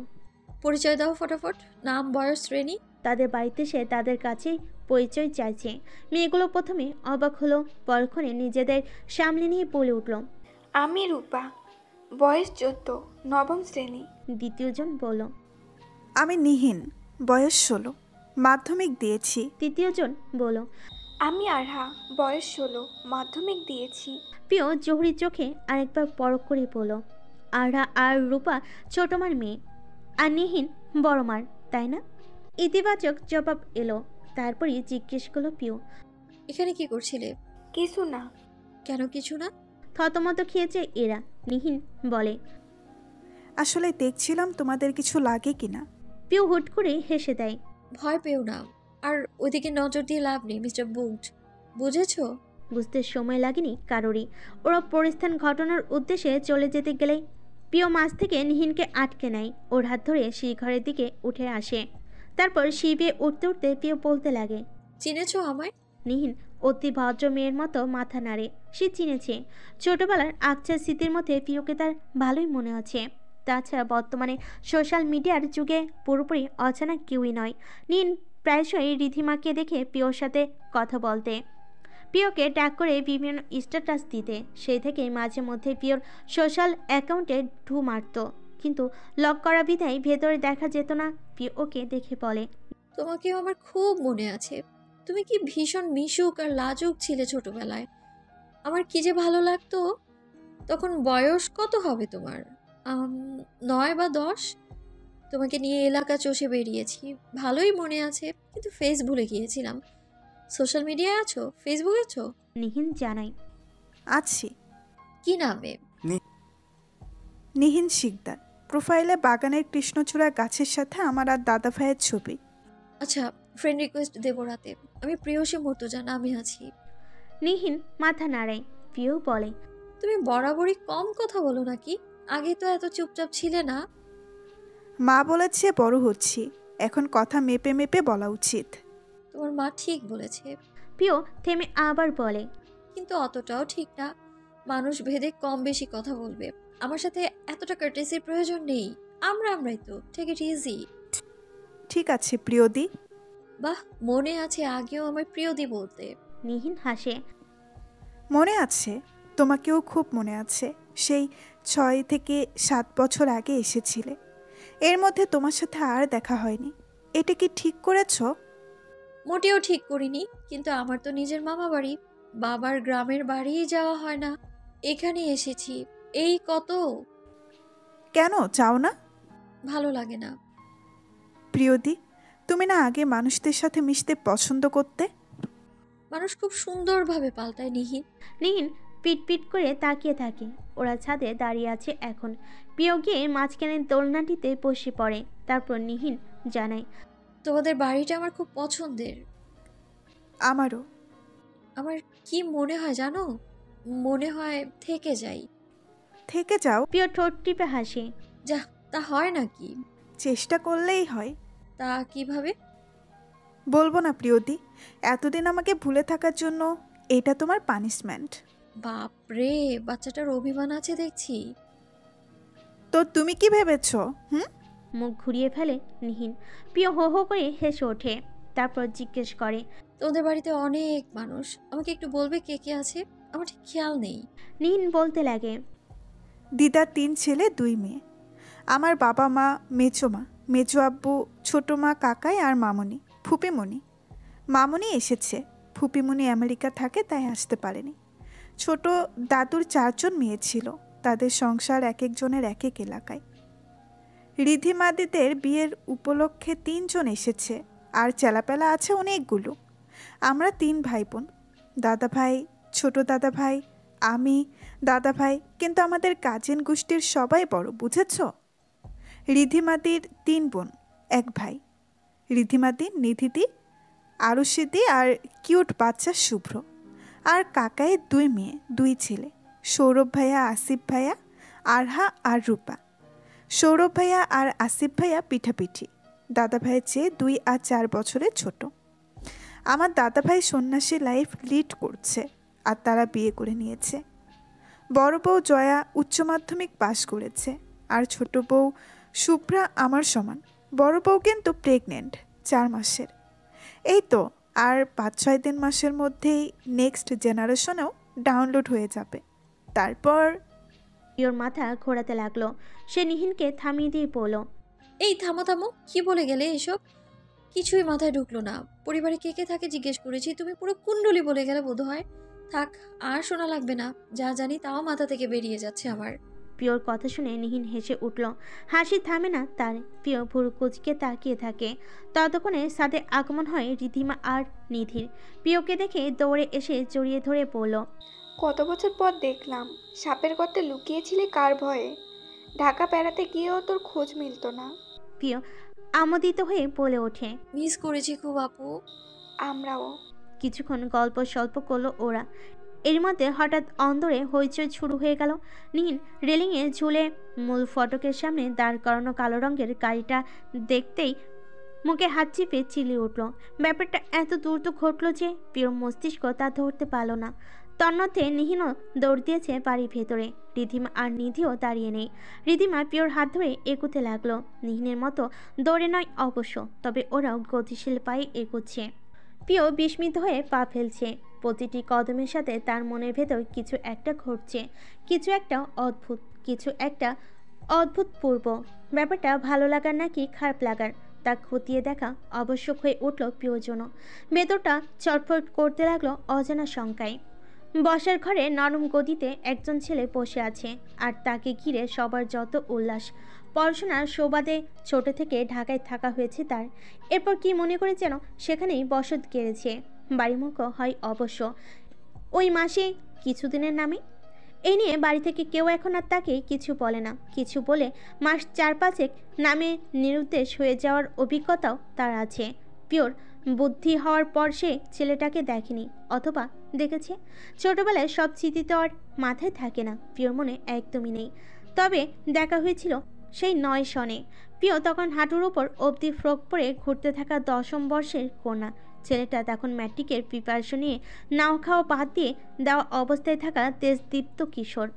পরিচয় দাও ফটাফট, নাম, বয়স, শ্রেণী। তাদের বাড়িতে সে তাদের কাছেই পরিচয় চাইছে। মেয়েগুলো প্রথমে অবাক হলো, পরক্ষণে নিজেদের সামলে নিয়ে বলে উঠল, আমি রূপা, বয়স 14, 9ম শ্রেণী। দ্বিতীয়জন বলল, আমি নিহিন, বয়স 16, মাধ্যমিক দিয়েছি। তৃতীয়জন বলল, আমি আরহা, বয়স 16, মাধ্যমিক দিয়েছি। প্রিয় জহুরি চোখে আরেকবার পরখ করে বলল, আরহা আর রূপা ছোট মার মেয়ে, আর নিহিন বড় মার, তাই না? ইতিবাচক জবাব এলো। তারপরই জিজ্ঞেস করলো প্রিয়, এখানে কি করছিলে? কিছু না। কেন কিছু না? থতমত খেয়েছে এরা। নিহিন বলে, আসলে দেখছিলাম তোমাদের কিছু লাগে কিনা। প্রিয় হুট করে হেসে দেয়। ভয় পেও না, আর ওইদিকে নজর দিয়ে লাভ নেই মিস্টার বুট, বুঝেছো? বুঝতে সময় লাগেনি কারোরই। ওরা পরিস্থান ঘটনার উদ্দেশ্যে চলে যেতে গেলেই প্রিয় মাছ থেকে নিহিনকে আটকে নেয়। ওর হাত ধরে ঘরের দিকে উঠে আসে। তারপর শিবে উঠতে উঠতে প্রিয় বলতে লাগে, চিনেছো আমায়? নিহিন অতি ভদ্র মেয়ের মতো মাথা নাড়ে। সে চিনেছে। ছোটবেলার আচ্ছা স্মৃতির মধ্যে প্রিয়কে তার ভালোই মনে আছে। তাছাড়া বর্তমানে সোশ্যাল মিডিয়ার যুগে পুরোপুরি অজানা কেউই নয়। নিহিন প্রায়শই রিধিমাকে দেখে প্রিয়র সাথে কথা বলতে, প্রিয়কে ট্যাগ করে বিভিন্ন স্ট্যাটাস দিতে। সেই থেকেই মাঝে মধ্যে প্রিয়র সোশ্যাল অ্যাকাউন্টে ঢু মারত, কিন্তু লক করা বিধায় ভেতরে দেখা যেত না। প্রিয় ওকে দেখে বলে, তোমাকেও আমার খুব মনে আছে। তুমি কি ভীষণ মিশুক আর লাজুক ছিলে ছোটবেলায়। আমার কি যে ভালো লাগতো। তখন বয়স কত হবে তোমার? 9 বা 10। তোমাকে নিয়ে এলাকা চষে বেরিয়েছি, ভালোই মনে আছে, কিন্তু ফেস ভুলে গিয়েছিলাম। সোশ্যাল মিডিয়ায় আছো? ফেসবুকে আছো? নিহিন জানায়। আছি। কি নামে? নিহিন শিকদার। প্রোফাইলে বাগানের কৃষ্ণচূড়া গাছের সাথে আমার আর দাদা ভাইয়ের ছবি। আচ্ছা, ফ্রেন্ড রিকোয়েস্ট দেবো রাতে। আমি প্রিয়সী মর্তুজা, আমি আছি। নিহিন মাথা নাড়ায়। প্রিয় বলে, তুমি বরাবরই কম কথা বলো নাকি? আগে তো এত চুপচাপ ছিলে না। মা বলেছে বড় হচ্ছি, এখন কথা মেপে মেপে বলা উচিত। তোমার মা ঠিক বলেছে। প্রিয় থেমে আবার বলে, কিন্তু অতটাও ঠিক না। মানুষ ভেদে কম বেশি কথা বলবে। আমার সাথে এতটা কার্টেসির প্রয়োজন নেই। আমরাই তো, টেক ইট ইজি। ঠিক আছে প্রিয়দি। বাহ, মনে আছে আগেও আমার প্রিয়দি বলতে। নিহিন হাসে। মনে আছে, তোমাকেও খুব মনে আছে। সেই 6 থেকে 7 বছর আগে এসেছিলে। এর মধ্যে তোমার সাথে আর দেখা হয়নি। এটা কি ঠিক করেছ? মোটেও ঠিক করিনি, কিন্তু আমার তো নিজের মামা বাড়ি। বাবার গ্রামের বাড়িই যাওয়া হয় না। এখানে এসেছি, এই কত। কেন চাও না? ভালো লাগে না। প্রিয়দি, তুমি না আগে মানুষদের সাথে মিশতে পছন্দ করতে? মানুষ খুব সুন্দরভাবে পাল্টায় নিহিন। নিহিন পিট পিট করে তাকিয়ে থাকে। ওরা ছাদে দাঁড়িয়ে আছে এখন। প্রিয় গিয়ে মাঝখানে দোলনাটিতে বসে পড়ে। তারপর নিহিন জানায়, তোমাদের বাড়িটা আমার খুব পছন্দের। আমারও। আমার কি মনে হয় জানো? মনে হয় থেকে যাই। থেকে যাও? প্রিয় ঠোঁট টিপে হাসে। যা, তা হয় নাকি? চেষ্টা করলেই হয়। তা কিভাবে? বলবো না প্রিয়দি। এতদিন আমাকে ভুলে থাকার জন্য এটা তোমার পানিশমেন্ট। বাপরে, বাচ্চাটার অভিমান আছে দেখছি। তো তুমি কি ভেবেছ? মুখ ঘুরিয়ে ফেলে নিহিন। প্রিয় হো হো করে হেসে ওঠে। তারপর জিজ্ঞেস করে, তোমাদের বাড়িতে অনেক মানুষ, আমাকে একটু বলবে কে কে আছে? আমার ঠিক খেয়াল নেই। নিহিন বলতে লাগে, দিদার 3 ছেলে 2 মেয়ে। আমার বাবা মা, মেজো মা, মেজো আব্বু, ছোটো মা, কাকাই আর মামনি, ফুপিমণি। মামনি এসেছে, ফুপিমণি আমেরিকা থাকে তাই আসতে পারেনি। ছোট দাদুর 4 জন মেয়ে ছিল, তাদের সংসার এক একজনের এক এক এলাকায়। রিধিমাদিদের বিয়ের উপলক্ষে 3 জন এসেছে, আর চেলাপেলা আছে অনেকগুলো। আমরা 3 ভাই বোন, দাদা ভাই, ছোট দাদা ভাই, আমি, দাদা ভাই। কিন্তু আমাদের কাজিন গোষ্ঠীর সবাই বড়, বুঝেছ? রিধিমাদির 3 বোন, 1 ভাই। রিধিমাদি, নিধিদি, আরুষিদি আর কিউট বাচ্চা শুভ্র। আর কাকায় 2 মেয়ে 2 ছেলে, সৌরভ ভাইয়া, আসিফ ভাইয়া, আরহা আর রূপা। সৌরভ ভাইয়া আর আসিফ ভাইয়া পিঠাপিঠি, দাদা ভাইয়ের চেয়ে 2 আর 4 বছরের ছোট। আমার দাদা ভাই সন্ন্যাসী লাইফ লিড করছে, আর তারা বিয়ে করে নিয়েছে। বড় বউ জয়া উচ্চ মাধ্যমিক পাশ করেছে, আর ছোট বউ শুভ্রা আমার সমান। বড় বউ কিন্তু প্রেগনেন্ট, 4 মাসের। এই তো আর 5-6 দিন মাসের মধ্যেই নেক্সট জেনারেশনেও ডাউনলোড হয়ে যাবে। তারপর প্রিয়র মাথা ঘোরাতে লাগলো। সে নিহিনকে থামিয়ে দিয়ে বলল, এই থামো থামো, কি বলে গেলে এসব? কিছুই মাথায় ঢুকলো না। পরিবারে কে কে থাকে জিজ্ঞেস করেছি, তুমি পুরো কুণ্ডলি বলে গেলে বোধ হয়। থাক, আর শোনা লাগবে না। যা জানি তাও মাথা থেকে বেরিয়ে যাচ্ছে আমার। প্রিয়র কথা শুনে নিহিন হেসে উঠল। হাসি থামে না তার। প্রিয় ভুরু কুচকে তাকিয়ে থাকে। ততক্ষণে সাথে আগমন হয় রিধিমা আর নিধির। প্রিয়কে দেখে দৌড়ে এসে জড়িয়ে ধরে বলল, কত বছর পর দেখলাম। সাপের গর্তে লুকিয়েছিলে কার ভয়ে? ঢাকা বেড়াতে গিয়েও তোর খোঁজ মিলতো না। প্রিয় আমোদিত হয়ে বলে ওঠে, মিস করেছি খুব আপু। আমরাও। কিছুক্ষণ গল্প স্বল্প করলো ওরা। এর মধ্যে হঠাৎ অন্দরে হইচই শুরু হয়ে গেল। নিহিন রেলিংয়ে ঝুলে মূল ফটকের সামনে দাঁড় করানো কালো রঙের গাড়িটা দেখতেই মুখে হাত চিপে চিলিয়ে উঠল। ব্যাপারটা এত দ্রুত ঘটল যে প্রিয় মস্তিষ্ক তা ধরতে পারল না। তন্মধ্যে নিহিনও দৌড় দিয়েছে বাড়ির ভেতরে। রিধিমা আর নিধিও দাঁড়িয়ে নেই। রিধিমা প্রিয়র হাত ধরে এগোতে লাগলো। নিহিনের মতো দৌড়ে নয় অবশ্য, তবে ওরাও গতিশীল পায়ে এগোচ্ছে। প্রিয় বিস্মিত হয়ে পা ফেলছে। প্রতিটি কদমের সাথে তার মনের ভেতর কিছু একটা ঘটছে, কিছু একটা অদ্ভুত, কিছু একটা অদ্ভুতপূর্ব। ব্যাপারটা ভালো লাগার নাকি খারাপ লাগার তা খতিয়ে দেখা আবশ্যক হয়ে উঠল প্রিয়র জন্য। ভেতরটা চটফট করতে লাগলো অজানা শঙ্কায়। বসার ঘরে নরম গদিতে একজন ছেলে বসে আছে, আর তাকে ঘিরে সবার যত উল্লাস। পড়াশোনার সুবাদে ছোট থেকে ঢাকায় থাকা হয়েছে তার। এরপর কি মনে করে যেন সেখানেই বসত গেড়েছে। বাড়িমুখো হয় অবশ্য ওই মাসে কিছুদিনের নামে। এই নিয়ে বাড়ি থেকে কেউ এখন আর তাকে কিছু বলে না। কিছু বলে মাস 4-5 নামে নিরুদ্দেশ হয়ে যাওয়ার অভিজ্ঞতাও তার আছে। পিওর বুদ্ধি হওয়ার পর সে ছেলেটাকে দেখেনি, অথবা দেখেছে। ছোটবেলায় সব স্মৃতি তো আর মাথায় থাকে না, পিওর মনে একদমই নেই। তবে দেখা হয়েছিল সেই 9 সনে। পিও তখন হাঁটুর উপর অবধি ফ্রক পরে ঘুরতে থাকা 10ম বর্ষের কন্যা। ছেলেটা তখন ম্যাট্রিকের প্রিপারেশন নিয়ে নাও খাওয়া বাদ দিয়ে দেওয়া অবস্থায় থাকা তেজদীপ্ত কিশোর।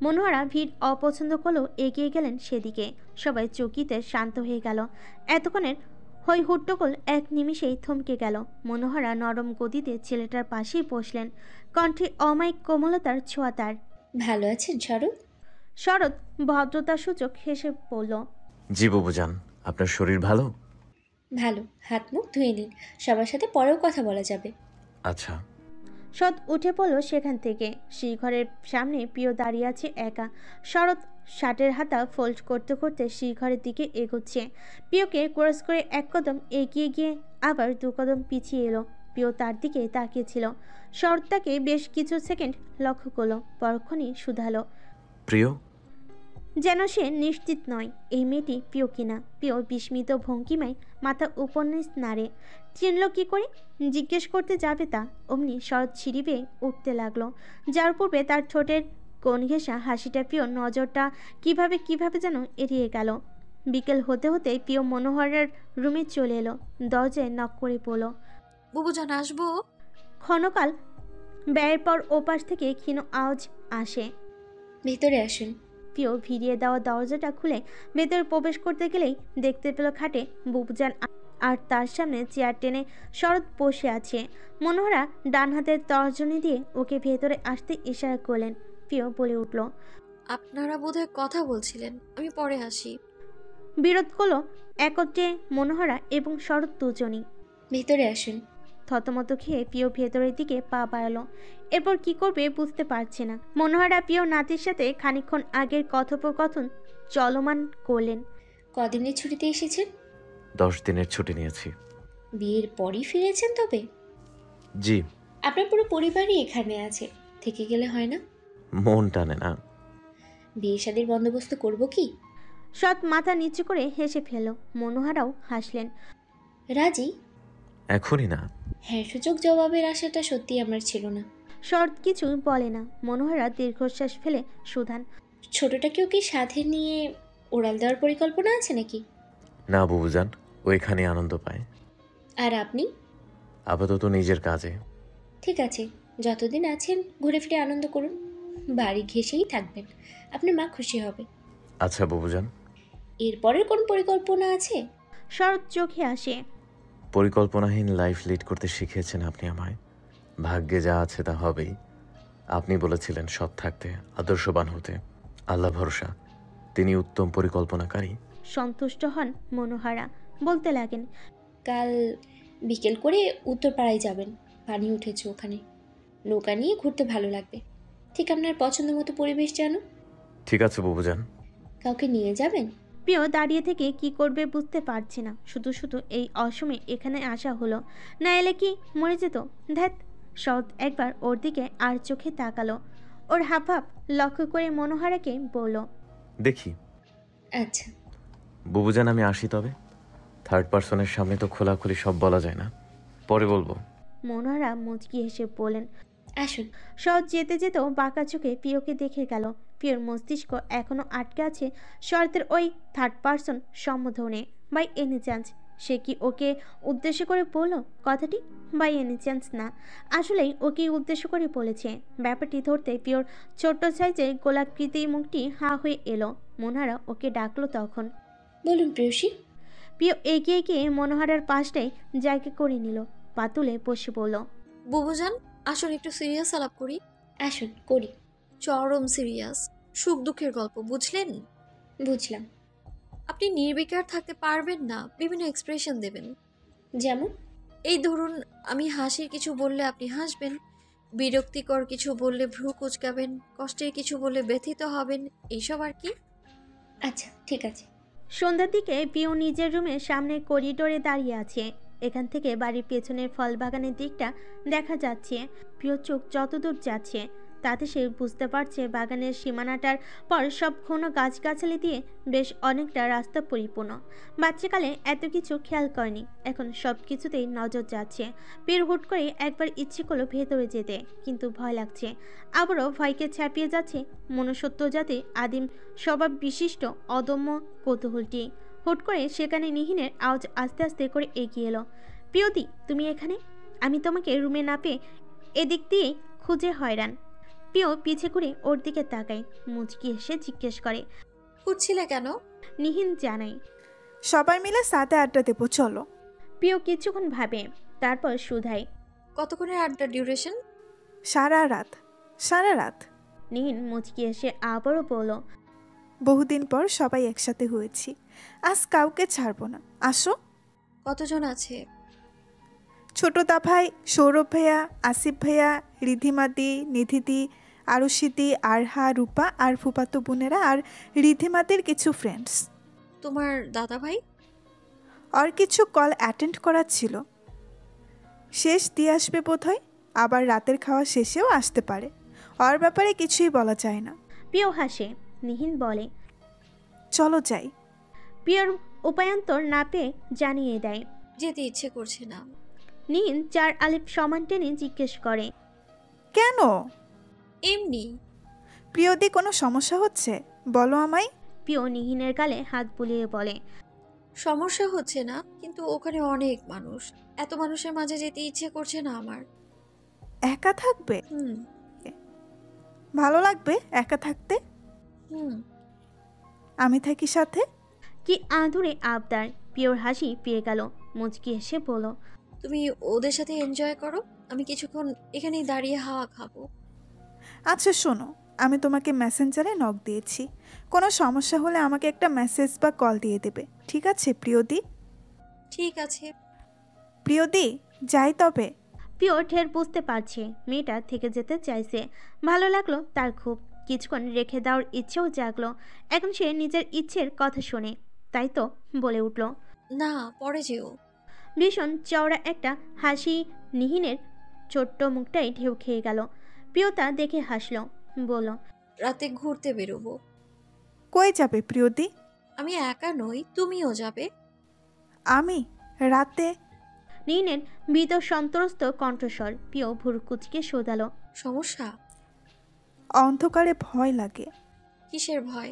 মনোহরা ভিড় অপছন্দ করলেও এগিয়ে গেলেন সেদিকে। সবাই চকিতে শান্ত হয়ে গেল। এতক্ষণের হই হুট্টগোল এক নিমিষেই থমকে গেল। মনোহরা নরম গদিতে ছেলেটার পাশেই বসলেন, কণ্ঠে অমায়িক কোমলতার ছোঁয়া তার। ভালো আছেন শরৎ? শরৎ ভদ্রতাসূচক হেসে বলল, জি বুবুজান, আপনার শরীর ভালো? ভালো। হাত মুখ ধুয়ে নিন, সবার সাথে পরেও কথা বলা যাবে। আচ্ছা। শরৎ উঠে পড়ল সেখান থেকে। শ্রীঘরের সামনে পিও দাঁড়িয়ে আছে একা। শরৎ শার্টের হাতা ফোল্ড করতে করতে শ্রীঘরের দিকে এগোচ্ছে। পিওকে ক্রস করে 1 কদম এগিয়ে গিয়ে আবার 2 কদম পিছিয়ে এলো। পিও তার দিকে তাকিয়েছিল। শরৎ তাকে বেশ কিছু সেকেন্ড লক্ষ্য করলো, পরক্ষণই শুধালো, প্রিয়? যেন সে নিশ্চিত নয় এই মেয়েটি পিও কিনা। পিও বিস্মিত ভঙ্গিমায় মাথা উপর নিচ নাড়ে। চিনল কি করে? জিজ্ঞেস করতে যাবে তা অমনি শরৎ সিঁড়ি বেয়ে উঠতে লাগলো। যার পূর্বে তার ঠোঁটের কোণ ঘেঁষা হাসিটা পিওর নজরটা কিভাবে যেন এড়িয়ে গেল। বিকেল হতে হতে পিও মনোহরের রুমে চলে এলো। দরজায় নক করে বলল, বুবুজান আসবো? ক্ষণকাল ব্যয়ের পর ওপাশ থেকে ক্ষীণ আওয়াজ আসে, ভেতরে আসুন। পিও ভিড়িয়ে দেওয়া দরজাটা খুলে ভেতরে প্রবেশ করতে গেলেই দেখতে পেল খাটে বুবুজান আর তার সামনে চেয়ার টেনে শরৎ বসে আছে। মনোহরা ডান হাতের তর্জনী দিয়ে ওকে ভেতরে আসতে ইশারা করলেন। পিও বলে উঠল, আপনারা বোধহয় কথা বলছিলেন, আমি পরে আসি। বিরোধ করলো একত্রে মনোহরা এবং শরৎ দুজনই। ভেতরে আসুন। থতমত খেয়ে পিও ভেতরের দিকে পা বাড়ালো। এরপর কি করবে বুঝতে পারছে না। মনোহরা পিও নাতির সাথে খানিকক্ষণ আগের কথোপকথন চলমান করলেন। কদিনের ছুটিতে এসেছেন? 10 দিনের ছুটি নিয়েছি। বিয়ের পরই ফিরেছেন তবে? জি। আপনার পুরো পরিবারই এখানে আছে, থেকে গেলে হয় না? মন টানে না। বিয়ে শাদীর বন্দোবস্ত করব কি? সৎ মাথা নিচু করে হেসে ফেল। মনোহরাও হাসলেন। রাজি? এখনই না। হ্যাঁ সূচক জবাবের আশাটা সত্যি আমার ছিল না। শরৎ কিছু বলে না। মনোহরা দীর্ঘশ্বাস ফেলে সুধান, ছোটটাকেও কি সাথে নিয়ে ওড়াল দেওয়ার পরিকল্পনা আছে নাকি? না বুবুজান, ও এখানে আনন্দ পায়। আর আপনি? আপাতত নিজের কাজে। ঠিক আছে, যতদিন আছেন ঘুরে ফিরে আনন্দ করুন, বাড়ি ঘেঁষেই থাকবেন, আপনার মা খুশি হবে। আচ্ছা বুবুজান। এরপরের কোন পরিকল্পনা আছে? শরৎ চোখে আসে। পরিকল্পনাহীন লাইফ লিড করতে শিখিয়েছেন আপনি আমায়। ভাগ্যে যা আছে তা হবেই। আপনি বলেছিলেন সৎ থাকতে, আদর্শবান হতে। আল্লাহ ভরসা, তিনি উত্তম পরিকল্পনাকারী। সন্তুষ্ট হন মনোহরা। বলতে লাগেন, কাল বিকেল করে উত্তরপাড়ায় যাবেন, পানি উঠেছে ওখানে, নৌকা নিয়ে ঘুরতে ভালো লাগবে। ঠিক আপনার পছন্দ মতো পরিবেশ জানো। ঠিক আছে বুবুজান। কাউকে নিয়ে যাবেন? পিও দাঁড়িয়ে থেকে কি করবে বুঝতে পারছে না। শুধু এই অসময়ে এখানে আসা হলো, না এলে কি মরে যেত। ধ্যাত। শরৎ একবার ওর দিকে আর চোখে তাকালো। ওর হাবভাব লক্ষ্য করে মনোহরাকে বলল, দেখি। আচ্ছা বুবুজান, আমি আসি তবে। থার্ড পার্সনের সামনে তো খোলাখুলি সব বলা যায় না, পরে বলবো। মনোহরা মুচকি হেসে বলেন, আসুন। শরৎ যেতে যেতেও বাঁকা চোখে পিওকে দেখে গেল। পিওর মস্তিষ্ক এখনো আটকে আছে শরতের ওই থার্ড পার্সন সম্বোধনে। বাই এনি চান্স সে কি ওকে উদ্দেশ্য করে বলল কথাটি? বাই এনি চান্স না, আসলেই ওকে উদ্দেশ্য করে বলেছে। ব্যাপারটি ধরতে পিওর ছোট্ট সাইজের গোলাকৃতি মুখটি হা হয়ে এলো। মনোহরা ওকে ডাকলো তখন। বলুন প্রেয়সী। পিও এগিয়ে গিয়ে মনোহরার পাশটাই জায়গা করে নিল। পা তুলে বসে বলল, বুবুজান আসুন একটু সিরিয়াস আলাপ করি। আসুন করি। চরম সিরিয়াস, সুখ দুঃখের গল্প, বুঝলেন? বুঝলাম। আপনি নির্বিকার থাকতে পারবেন না, বিভিন্ন এক্সপ্রেশন দেবেন। যেমন? এই ধরুন, আমি হাসির কিছু বললে আপনি হাসবেন, বিরক্তিকর কিছু বললে ভ্রু কুঁচকাবেন, কষ্টের কিছু বললে ব্যথিত হবেন, এইসব আর কি। আচ্ছা ঠিক আছে। সন্ধ্যার দিকে পিও নিজের রুমের সামনে করিডোরে দাঁড়িয়ে আছে। এখান থেকে বাড়ির পেছনের ফল বাগানের দিকটা দেখা যাচ্ছে। প্রিয় চোখ যতদূর যাচ্ছে তাতে সে বুঝতে পারছে বাগানের সীমানাটার পর সব ঘন গাছগাছালি দিয়ে বেশ অনেকটা রাস্তা পরিপূর্ণ। বাচ্চাকালে এত কিছু খেয়াল করেনি, এখন সব কিছুতেই নজর যাচ্ছে। প্রিয়র হুট করে একবার ইচ্ছে করলো ভেতরে যেতে, কিন্তু ভয় লাগছে। আবারও ভয়কে ছাপিয়ে যাচ্ছে মনুষ্যত্ব জাতির আদিম স্বভাব বিশিষ্ট অদম্য কৌতূহলটি। হুট করে সেখানে নিহিনের আওয়াজ আস্তে আস্তে করে এগিয়ে এলো। প্রিয়তি, তুমি এখানে? আমি তোমাকে রুমে না পেয়ে এদিক দিয়ে খুঁজে হয়রান। প্রিয় পিছে ঘুরে ওর দিকে তাকায়, মুচকি এসে জিজ্ঞেস করে, খুঁজছিলে কেন? নিহিন জানায়, সবাই মিলে সাথে আড্ডা দেবো, চলো। প্রিয় কিছুক্ষণ ভাবে, তারপর শুধায়, কতক্ষণের আড্ডা ডিউরেশন? সারা রাত। সারা রাত। নিহিন মুচকি এসে আবারও বলল, বহুদিন পর সবাই একসাথে হয়েছি, আজ কাউকে ছাড়বো না, আসো। কতজন আছে? ছোট দা ভাই, সৌরভ ভাইয়া, আসিফ ভাইয়া, রিধিমাদি, নিধিদি, আরুষিদি, আরহা, রূপা আর ফুপাতো বোনেরা আর রিধিমাদির কিছু ফ্রেন্ডস। তোমার দাদা ভাই? আর কিছু কল অ্যাটেন্ড করার ছিল, শেষ দিয়ে আসবে বোধহয়, আবার রাতের খাওয়া শেষেও আসতে পারে, ওর ব্যাপারে কিছুই বলা যায় না। প্রিয় হাসে। নিহিন বলে, চলো যাই। প্রিয়র উপায়ান্তর না পেয়ে জানিয়ে দেয়, যেতে ইচ্ছে করছে না। নিহিন চার আলিপ সমান টেনে জিজ্ঞেস করে, কেন? এমনি। প্রিয়দি, কোনো সমস্যা হচ্ছে? বলো আমায়। প্রিয় নিহিনের গালে হাত বুলিয়ে বলে, সমস্যা হচ্ছে না, কিন্তু ওখানে অনেক মানুষ, এত মানুষের মাঝে যেতে ইচ্ছে করছে না আমার। একা থাকবে? ভালো লাগবে একা থাকতে? আমি থাকি সাথে। কি আধুরে আবদার। প্রিয়র হাসি পেয়ে গেল, মুচকি এসে বলো, তুমি ওদের সাথে এনজয় করো, আমি কিছুক্ষণ এখানেই দাঁড়িয়ে হাওয়া খাবো। আচ্ছা শোনো, আমি তোমাকে মেসেঞ্জারে নক দিয়েছি, কোনো সমস্যা হলে আমাকে একটা মেসেজ বা কল দিয়ে দেবে, ঠিক আছে প্রিয়দি? ঠিক আছে। প্রিয়দি, যাই তবে। প্রিয় ঠের বুঝতে পারছে মেয়েটা থেকে যেতে চাইছে। ভালো লাগলো তার খুব, কিছুক্ষণ রেখে দেওয়ার ইচ্ছেও জাগলো। এখন সে নিজের ইচ্ছের কথা শোনে, তাই তো বলে উঠল, না, পরে যেও। ভীষণ চওড়া একটা হাসি নিহিনের ছোট্ট মুখটাই ঢেউ খেয়ে গেল। প্রিয়তা দেখে হাসলো, বলল, রাতে ঘুরতে বেরোবো। কই যাবে প্রিয়দি? আমি একা নই, তুমিও যাবে। আমি? রাতে? নিহিনের ভীত সন্ত্রস্ত কণ্ঠস্বর। প্রিয় ভুরু কুচকে শোধালো, সমস্যা? অন্ধকারে ভয় লাগে। কিসের ভয়?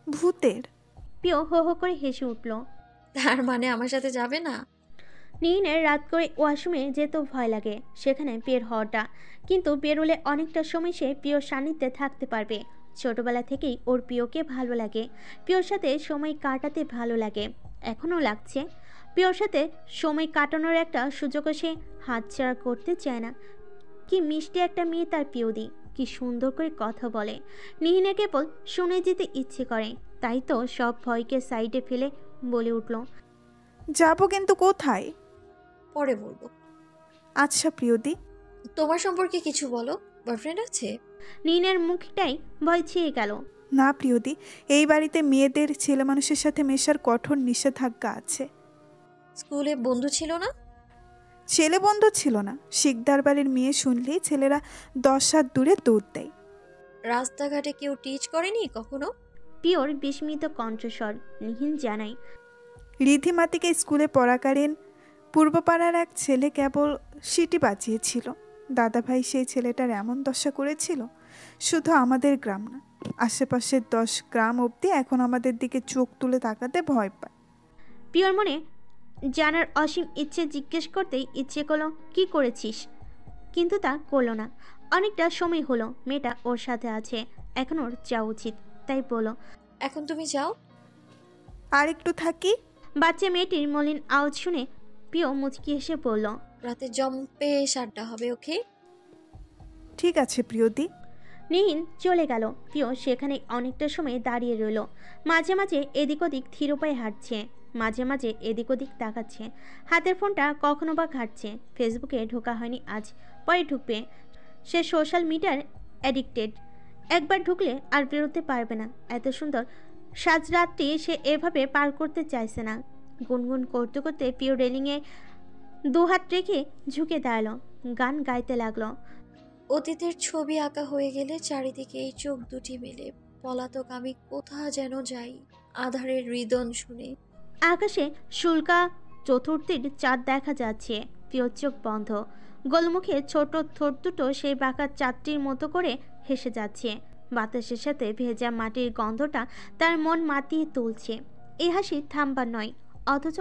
ভূতের। প্রিয় হো হো করে হেসে উঠল। তার মানে আমার সাথে যাবে না? নিহিনের রাত করে ওয়াশরুমে যেতেও ভয় লাগে, সেখানে বের হওয়াটা। কিন্তু বেরোলে অনেকটা সময় সে প্রিয়র সান্নিধ্যে থাকতে পারবে। ছোটবেলা থেকেই ওর প্রিয়কে ভালো লাগে, প্রিয়র সাথে সময় কাটাতে ভালো লাগে, এখনও লাগছে। প্রিয়র সাথে সময় কাটানোর একটা সুযোগও সে হাতছাড়া করতে চায় না। কি মিষ্টি একটা মেয়ে তার প্রিয়দি, কি সুন্দর করে কথা বলে। নিহিনে কেবল শুনে যেতে ইচ্ছে করে, তাই তো সব ভয়কে সাইডে ফেলে বলে উঠল, যাবো, কিন্তু কোথায়? পরে বলবো। আচ্ছা প্রিয়দি। তোমার সম্পর্কে কিছু বলো, বয়ফ্রেন্ড আছে? নিহিনের মুখটাই ভয় ছেয়ে গেল। না প্রিয়দি, এই বাড়িতে মেয়েদের ছেলে মানুষের সাথে মেশার কঠোর নিষেধাজ্ঞা আছে। স্কুলে বন্ধু ছিল না? ছেলে বন্ধু ছিল না, শিকদার বাড়ির মেয়ে শুনলেই ছেলেরা 10 হাত দূরে দৌড় দেয়। রাস্তাঘাটে কেউ টিচ করেনি কখনো? পিওর বিস্মিত কণ্ঠস্বর। নিহিন জানাই, রিধিমাতিকে স্কুলে পড়াকালীন পূর্বপাড়ার এক ছেলে কেবল সিটি বাজিয়েছিল। দাদাভাই সেই ছেলেটার এমন দশা করেছিল, শুধু আমাদের গ্রাম না, আশেপাশের 10 গ্রাম অবধি এখন আমাদের দিকে চোখ তুলে তাকাতে ভয় পায়। পিওর মনে জানার অসীম ইচ্ছে জিজ্ঞেস করতেই ইচ্ছে করলো কি করেছিস, কিন্তু তা করলো না। অনেকটা সময় হলো মেয়েটা ওর সাথে আছে, এখন ওর যাওয়া উচিত, তাই বলো, এখন তুমি যাও। আর একটু থাকি। বাচ্চা মেয়েটির মলিন আওয়াজ শুনে পিও মুচকি এসে বলল, রাতে জম্পে আড্ডা হবে, ওকে? ঠিক আছে প্রিয়দি। নিহিন চলে গেল। পিও সেখানে অনেকটা সময় দাঁড়িয়ে রইল, মাঝে মাঝে এদিক ওদিক ধীর পায়ে হাঁটছে, মাঝে মাঝে এদিক ওদিক তাকাচ্ছে, হাতের ফোনটা কখনো বা ঘাটছে। ফেসবুকে ঢোকা হয়নি আজ, পরে ঢুকবে। সে সোশ্যাল মিডিয়ার অ্যাডিক্টেড, একবার ঢুকলে আর বেরোতে পারবে না। এত সুন্দর সাজ রাতটি সে এভাবে পার করতে চাইছে না। গুনগুন করতে করতে পিও রেলিংয়ে দুহাত রেখে ঝুঁকে দাঁড়ালো, গান গাইতে লাগলো। অতীতের ছবি আঁকা হয়ে গেলে চারিদিকে এই চোখ দুটি মেলে, পলাতক আমি কোথা যেন যাই আধারের হৃদন শুনে। আকাশে শুল্কা চতুর্থীর চাঁদ দেখা যাচ্ছে। পিওর চোখ বন্ধ, গোলমুখে ছোট ঠোঁট দুটো সেই বাঁকা চাঁদটির মতো করে হেসে যাচ্ছে। বাতাসের সাথে ভেজা মাটির গন্ধটা তার মন মাতিয়ে তুলছে। এই হাসি থামবার নয়, অথচ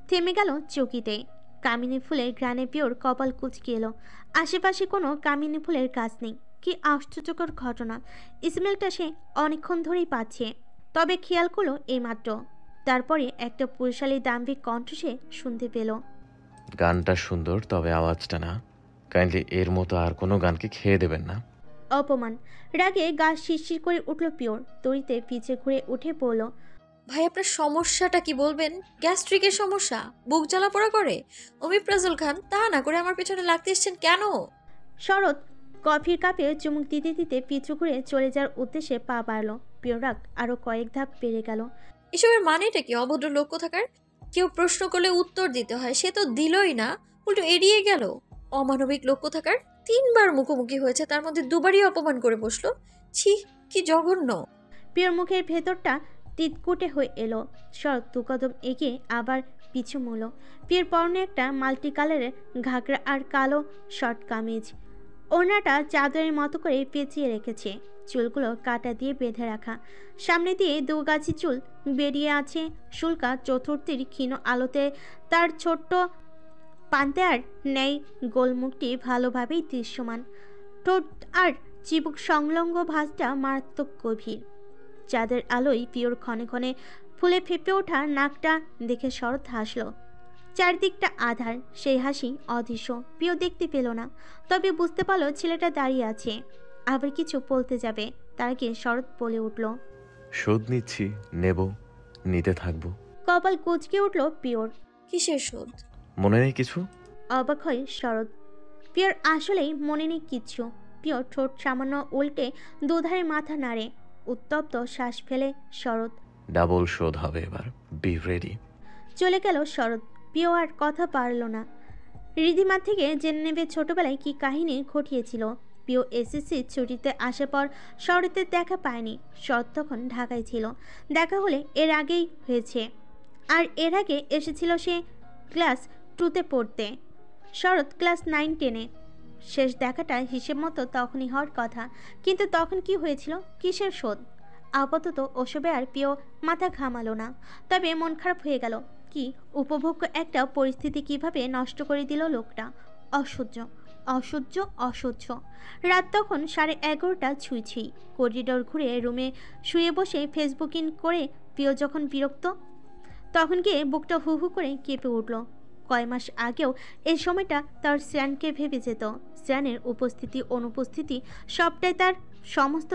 থেমে গেল চকিতে। কামিনী ফুলের ঘ্রাণে পিওর কপাল কুঁচকে এলো। আশেপাশে কোনো কামিনী ফুলের গাছ নেই। কি আশ্চর্যকর ঘটনা! স্মেলটা সে অনেকক্ষণ ধরেই পাচ্ছে, তবে খেয়াল করলো এইমাত্র। তারপরে একটা পুরুষালী দাম্ভিক কণ্ঠ সে শুনতে পেল। গানটা সুন্দর, তবে আওয়াজটা না। কাইন্ডলি এর মতো আর কোনো গানকে খেয়ে দেবেন না। অপমান! রাগে গা শিরশির করে উঠল পিওর। তড়িতে পিছে ঘুরে উঠে পড়ল। ভাই আপনার সমস্যাটা কি বলবেন? গ্যাস্ট্রিকের সমস্যা, বুক জ্বালা পোড়া করে, ওমিপ্রাজল খান, তা না করে আমার পেছনে লাগতে এসছেন কেন? শরৎ কফির কাপে চুমুক দিতে দিতে পিছু ঘুরে চলে যাওয়ার উদ্দেশ্যে পা বাড়ল। পিওর রাগ আরো কয়েক ধাপ বেড়ে গেল। এসবের মানেটা কি? অভদ্র লোক কোথাকার! কেউ প্রশ্ন করলে উত্তর দিতে হয়, সে তো দিলই না, উল্টো এড়িয়ে গেল। অমানবিক লোক কোথাকার! 3 বার মুখোমুখি হয়েছে, তার মধ্যে 2 বারই অপমান করে বসলো। ছি, কি জঘন্য! পিওর মুখের ভেতরটা তিতকুটে হয়ে এলো। শরৎ 2 কদম এগিয়ে আবার পিছু মুলো। পিওর পরনে একটা মাল্টি কালারের ঘাগরা আর কালো শর্ট কামিজ। ওড়নাটা চাদরের মতো করে পেঁচিয়ে রেখেছে, চুলগুলো কাটা দিয়ে বেঁধে রাখা। সামনে দিয়ে 2 গাছি চুল বেরিয়ে আছে। শুল্কা চতুর্থীর ক্ষীণ আলোতে তার ছোট্ট পান্তেয়ার ন্যায় গোলমুখটি ভালোভাবেই দৃশ্যমান। ঠোঁট আর চিবুক সংলগ্ন ভাঁজটা মারাত্মক গভীর। চাঁদের আলোয় পিওর ক্ষণে ক্ষণে ফুলে ফেঁপে ওঠা নাকটা দেখে শরৎ হাসল। চারদিকটা আধার, সেই হাসি অদৃশ্য। পিও দেখতে পেল না, তবে বুঝতে পারল ছেলেটা দাঁড়িয়ে আছে, আবার কিছু বলতে যাবে। তার আগে শরৎ বলে উঠল, শোধ নিচ্ছি, নেব, নিতে থাকবো। কপাল কুঁচকে উঠল পিওর। কিসের শোধ? মনে নেই কিছু? অবাক হয় শরৎ। পিওর আসলেই মনে নেই কিচ্ছু। পিওর ঠোঁট সামান্য উল্টে দুধারে মাথা নাড়ে। উত্তপ্ত শ্বাস ফেলে শরৎ। ডাবল শোধ হবে এবার, বি রেডি। চলে গেল শরৎ। পিও আর কথা পারল না। রিধিমা থেকে জেনে নেবে ছোটবেলায় কি কাহিনী ঘটিয়েছিল। পিও এসএসসি ছুটিতে আসার পর শরতের দেখা পায়নি। শরৎ তখন ঢাকায় ছিল। দেখা হলে এর আগেই হয়েছে, আর এর আগে এসেছিল সে ক্লাস 2তে পড়তে, শরৎ ক্লাস 9-10-এ। শেষ দেখাটা হিসেব মতো তখনই হওয়ার কথা, কিন্তু তখন কি হয়েছিল? কিসের শোধ? আপাতত ওসবে আর পিও মাথা ঘামালো না। তবে মন খারাপ হয়ে গেল। কি উপভোগ্য একটা পরিস্থিতি কিভাবে নষ্ট করে দিল লোকটা! অসহ্য, অসহ্য, অসহ্য। রাত তখন 11:30 ছুঁই। করিডোর ঘুরে রুমে শুয়ে বসে ফেসবুকিং করে পিও যখন বিরক্ত, তখন গিয়ে বুকটা হু হু করে কেঁপে উঠল। কয় মাস আগেও এই সময়টা তার শ্রেয়ানকে ভেবে যেত। শ্রেয়ানের উপস্থিতি অনুপস্থিতি সবটাই তার সমস্ত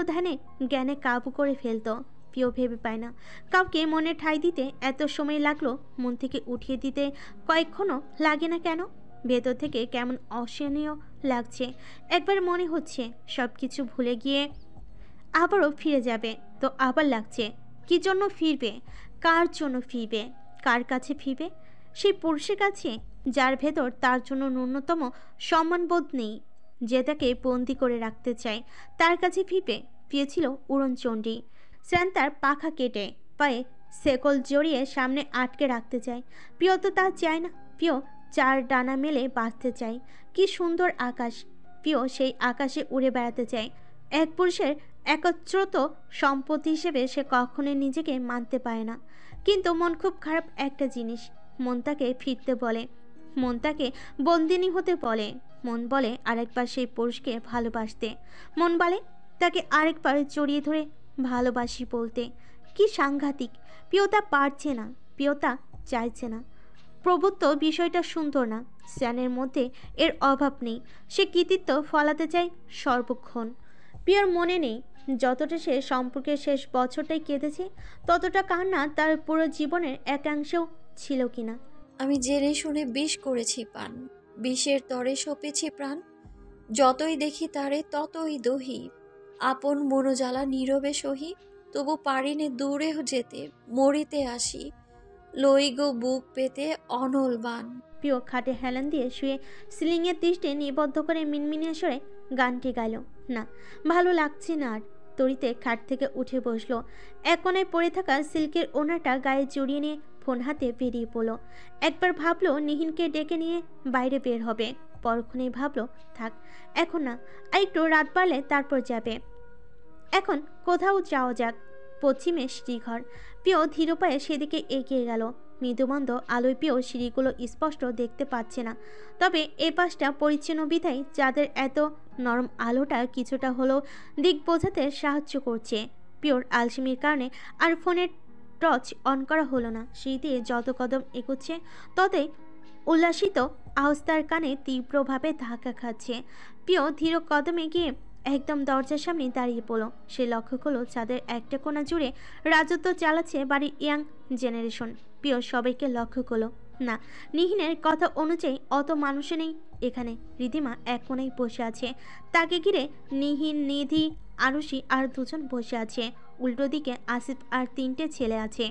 জ্ঞানে কাবু করে ফেলত। পিও ভেবে পায় না। কাউকে মনে ঠাঁই দিতে এত সময় লাগলো, মন থেকে উঠিয়ে দিতে কয়েকক্ষণও লাগে না কেন? ভেতর থেকে কেমন অসহনীয় লাগছে। একবার মনে হচ্ছে সব কিছু ভুলে গিয়ে আবারও ফিরে যাবে, তো আবার লাগছে কি জন্য ফিরবে, কার জন্য ফিরবে, কার কাছে ফিরবে? সেই পুরুষের কাছে যার ভেতর তার জন্য ন্যূনতম সম্মানবোধ নেই, যে তাকে বন্দি করে রাখতে চায়, তার কাছে ফিরবে। পেয়েছিল উড়নচণ্ডী। শ্রেয়ান তার পাখা কেটে পায়ে শেকল জড়িয়ে সামনে আটকে রাখতে চায়। প্রিয় তো তা চায় না। প্রিয় 4 ডানা মেলে বাঁচতে চায়। কি সুন্দর আকাশ! প্রিয় সেই আকাশে উড়ে বেড়াতে চায়। এক পুরুষের একত্রত সম্পত্তি হিসেবে সে কখনোই নিজেকে মানতে পারে না। কিন্তু মন খুব খারাপ একটা জিনিস। মন তাকে ফিরতে বলে, মন তাকে বন্দিনী হতে বলে। মন বলে আরেকবার সেই পুরুষকে ভালোবাসতে। মন বলে তাকে আরেকবার জড়িয়ে ধরে ভালোবাসি বলতে। কি সাংঘাতিক! প্রিয়তা পারছে না, প্রিয়তা চাইছে না। প্রভুত্ব বিষয়টা সুন্দর না। শ্রেয়ানের মধ্যে এর অভাব নেই। সে কৃতিত্ব ফলাতে চায় সর্বক্ষণ। প্রিয়র মনে নেই যতটা সে সম্পর্কের শেষ বছরটাই কেঁদেছে, ততটা কান্না তার পুরো জীবনের একাংশেও ছিল কিনা। আমি জেনে শুনে বিষ করেছি পান, বিষের তরে সপেছি প্রাণ। যতই দেখি তারে ততই দহি, আপন মনোজ্বালা নীরবে সহি। তবু পারিনে দূরে যেতে, মরিতে আসি, লই গো বুক পেতে অনল বান। প্রিয় খাটে হেলান দিয়ে শুয়ে সিলিংয়ের দৃষ্টি নিবদ্ধ করে মিনমিনিয়ে স্বরে গানটি গাইল। না, ভালো লাগছে না আর। তড়িতে খাট থেকে উঠে বসলো। এক কোণায় পড়ে থাকা সিল্কের ওনাটা গায়ে জড়িয়ে নিয়ে ফোন হাতে বেরিয়ে পড়লো। একবার ভাবলো নিহিনকে ডেকে নিয়ে বাইরে বের হবে, পরক্ষণেই ভাবলো থাক এখন না, আর একটু রাত বাড়লে তারপর যাবে। এখন কোথাও যাওয়া যাক। পশ্চিমে সিঁড়িঘর। প্রিয় ধীর পায়ে সেদিকে এগিয়ে গেল। মৃদুমন্দ আলোয় প্রিয় সিঁড়িগুলো স্পষ্ট দেখতে পাচ্ছে না, তবে এ পাশটা পরিচ্ছন্ন বিধায় যাদের এত নরম আলোটা কিছুটা হলেও দিক বোঝাতে সাহায্য করছে। প্রিয়র আলসেমির কারণে আর ফোনের টর্চ অন করা হলো না। সেই দিয়ে যত কদম এগোচ্ছে ততই উল্লাসিত আওয়াজ তার কানে তীব্রভাবে ধাক্কা খাচ্ছে। প্রিয় ধীর কদমে গিয়ে একদম দরজার সামনে দাঁড়িয়ে পড়লো। সে লক্ষ্য করলো চাঁদের একটা কোণা জুড়ে রাজত্ব চালাচ্ছে বাড়ির ইয়াং জেনারেশন। প্রিয় সবাইকে লক্ষ্য করলো। না, নিহিনের কথা অনুযায়ী অত মানুষে নেই এখানে। রিধিমা এক কোণায় বসে আছে, তাকে ঘিরে নিহিন, নিধি, আরুষি আর দুজন বসে আছে। উল্টো দিকে আসিফ আর 3টে ছেলে আছে।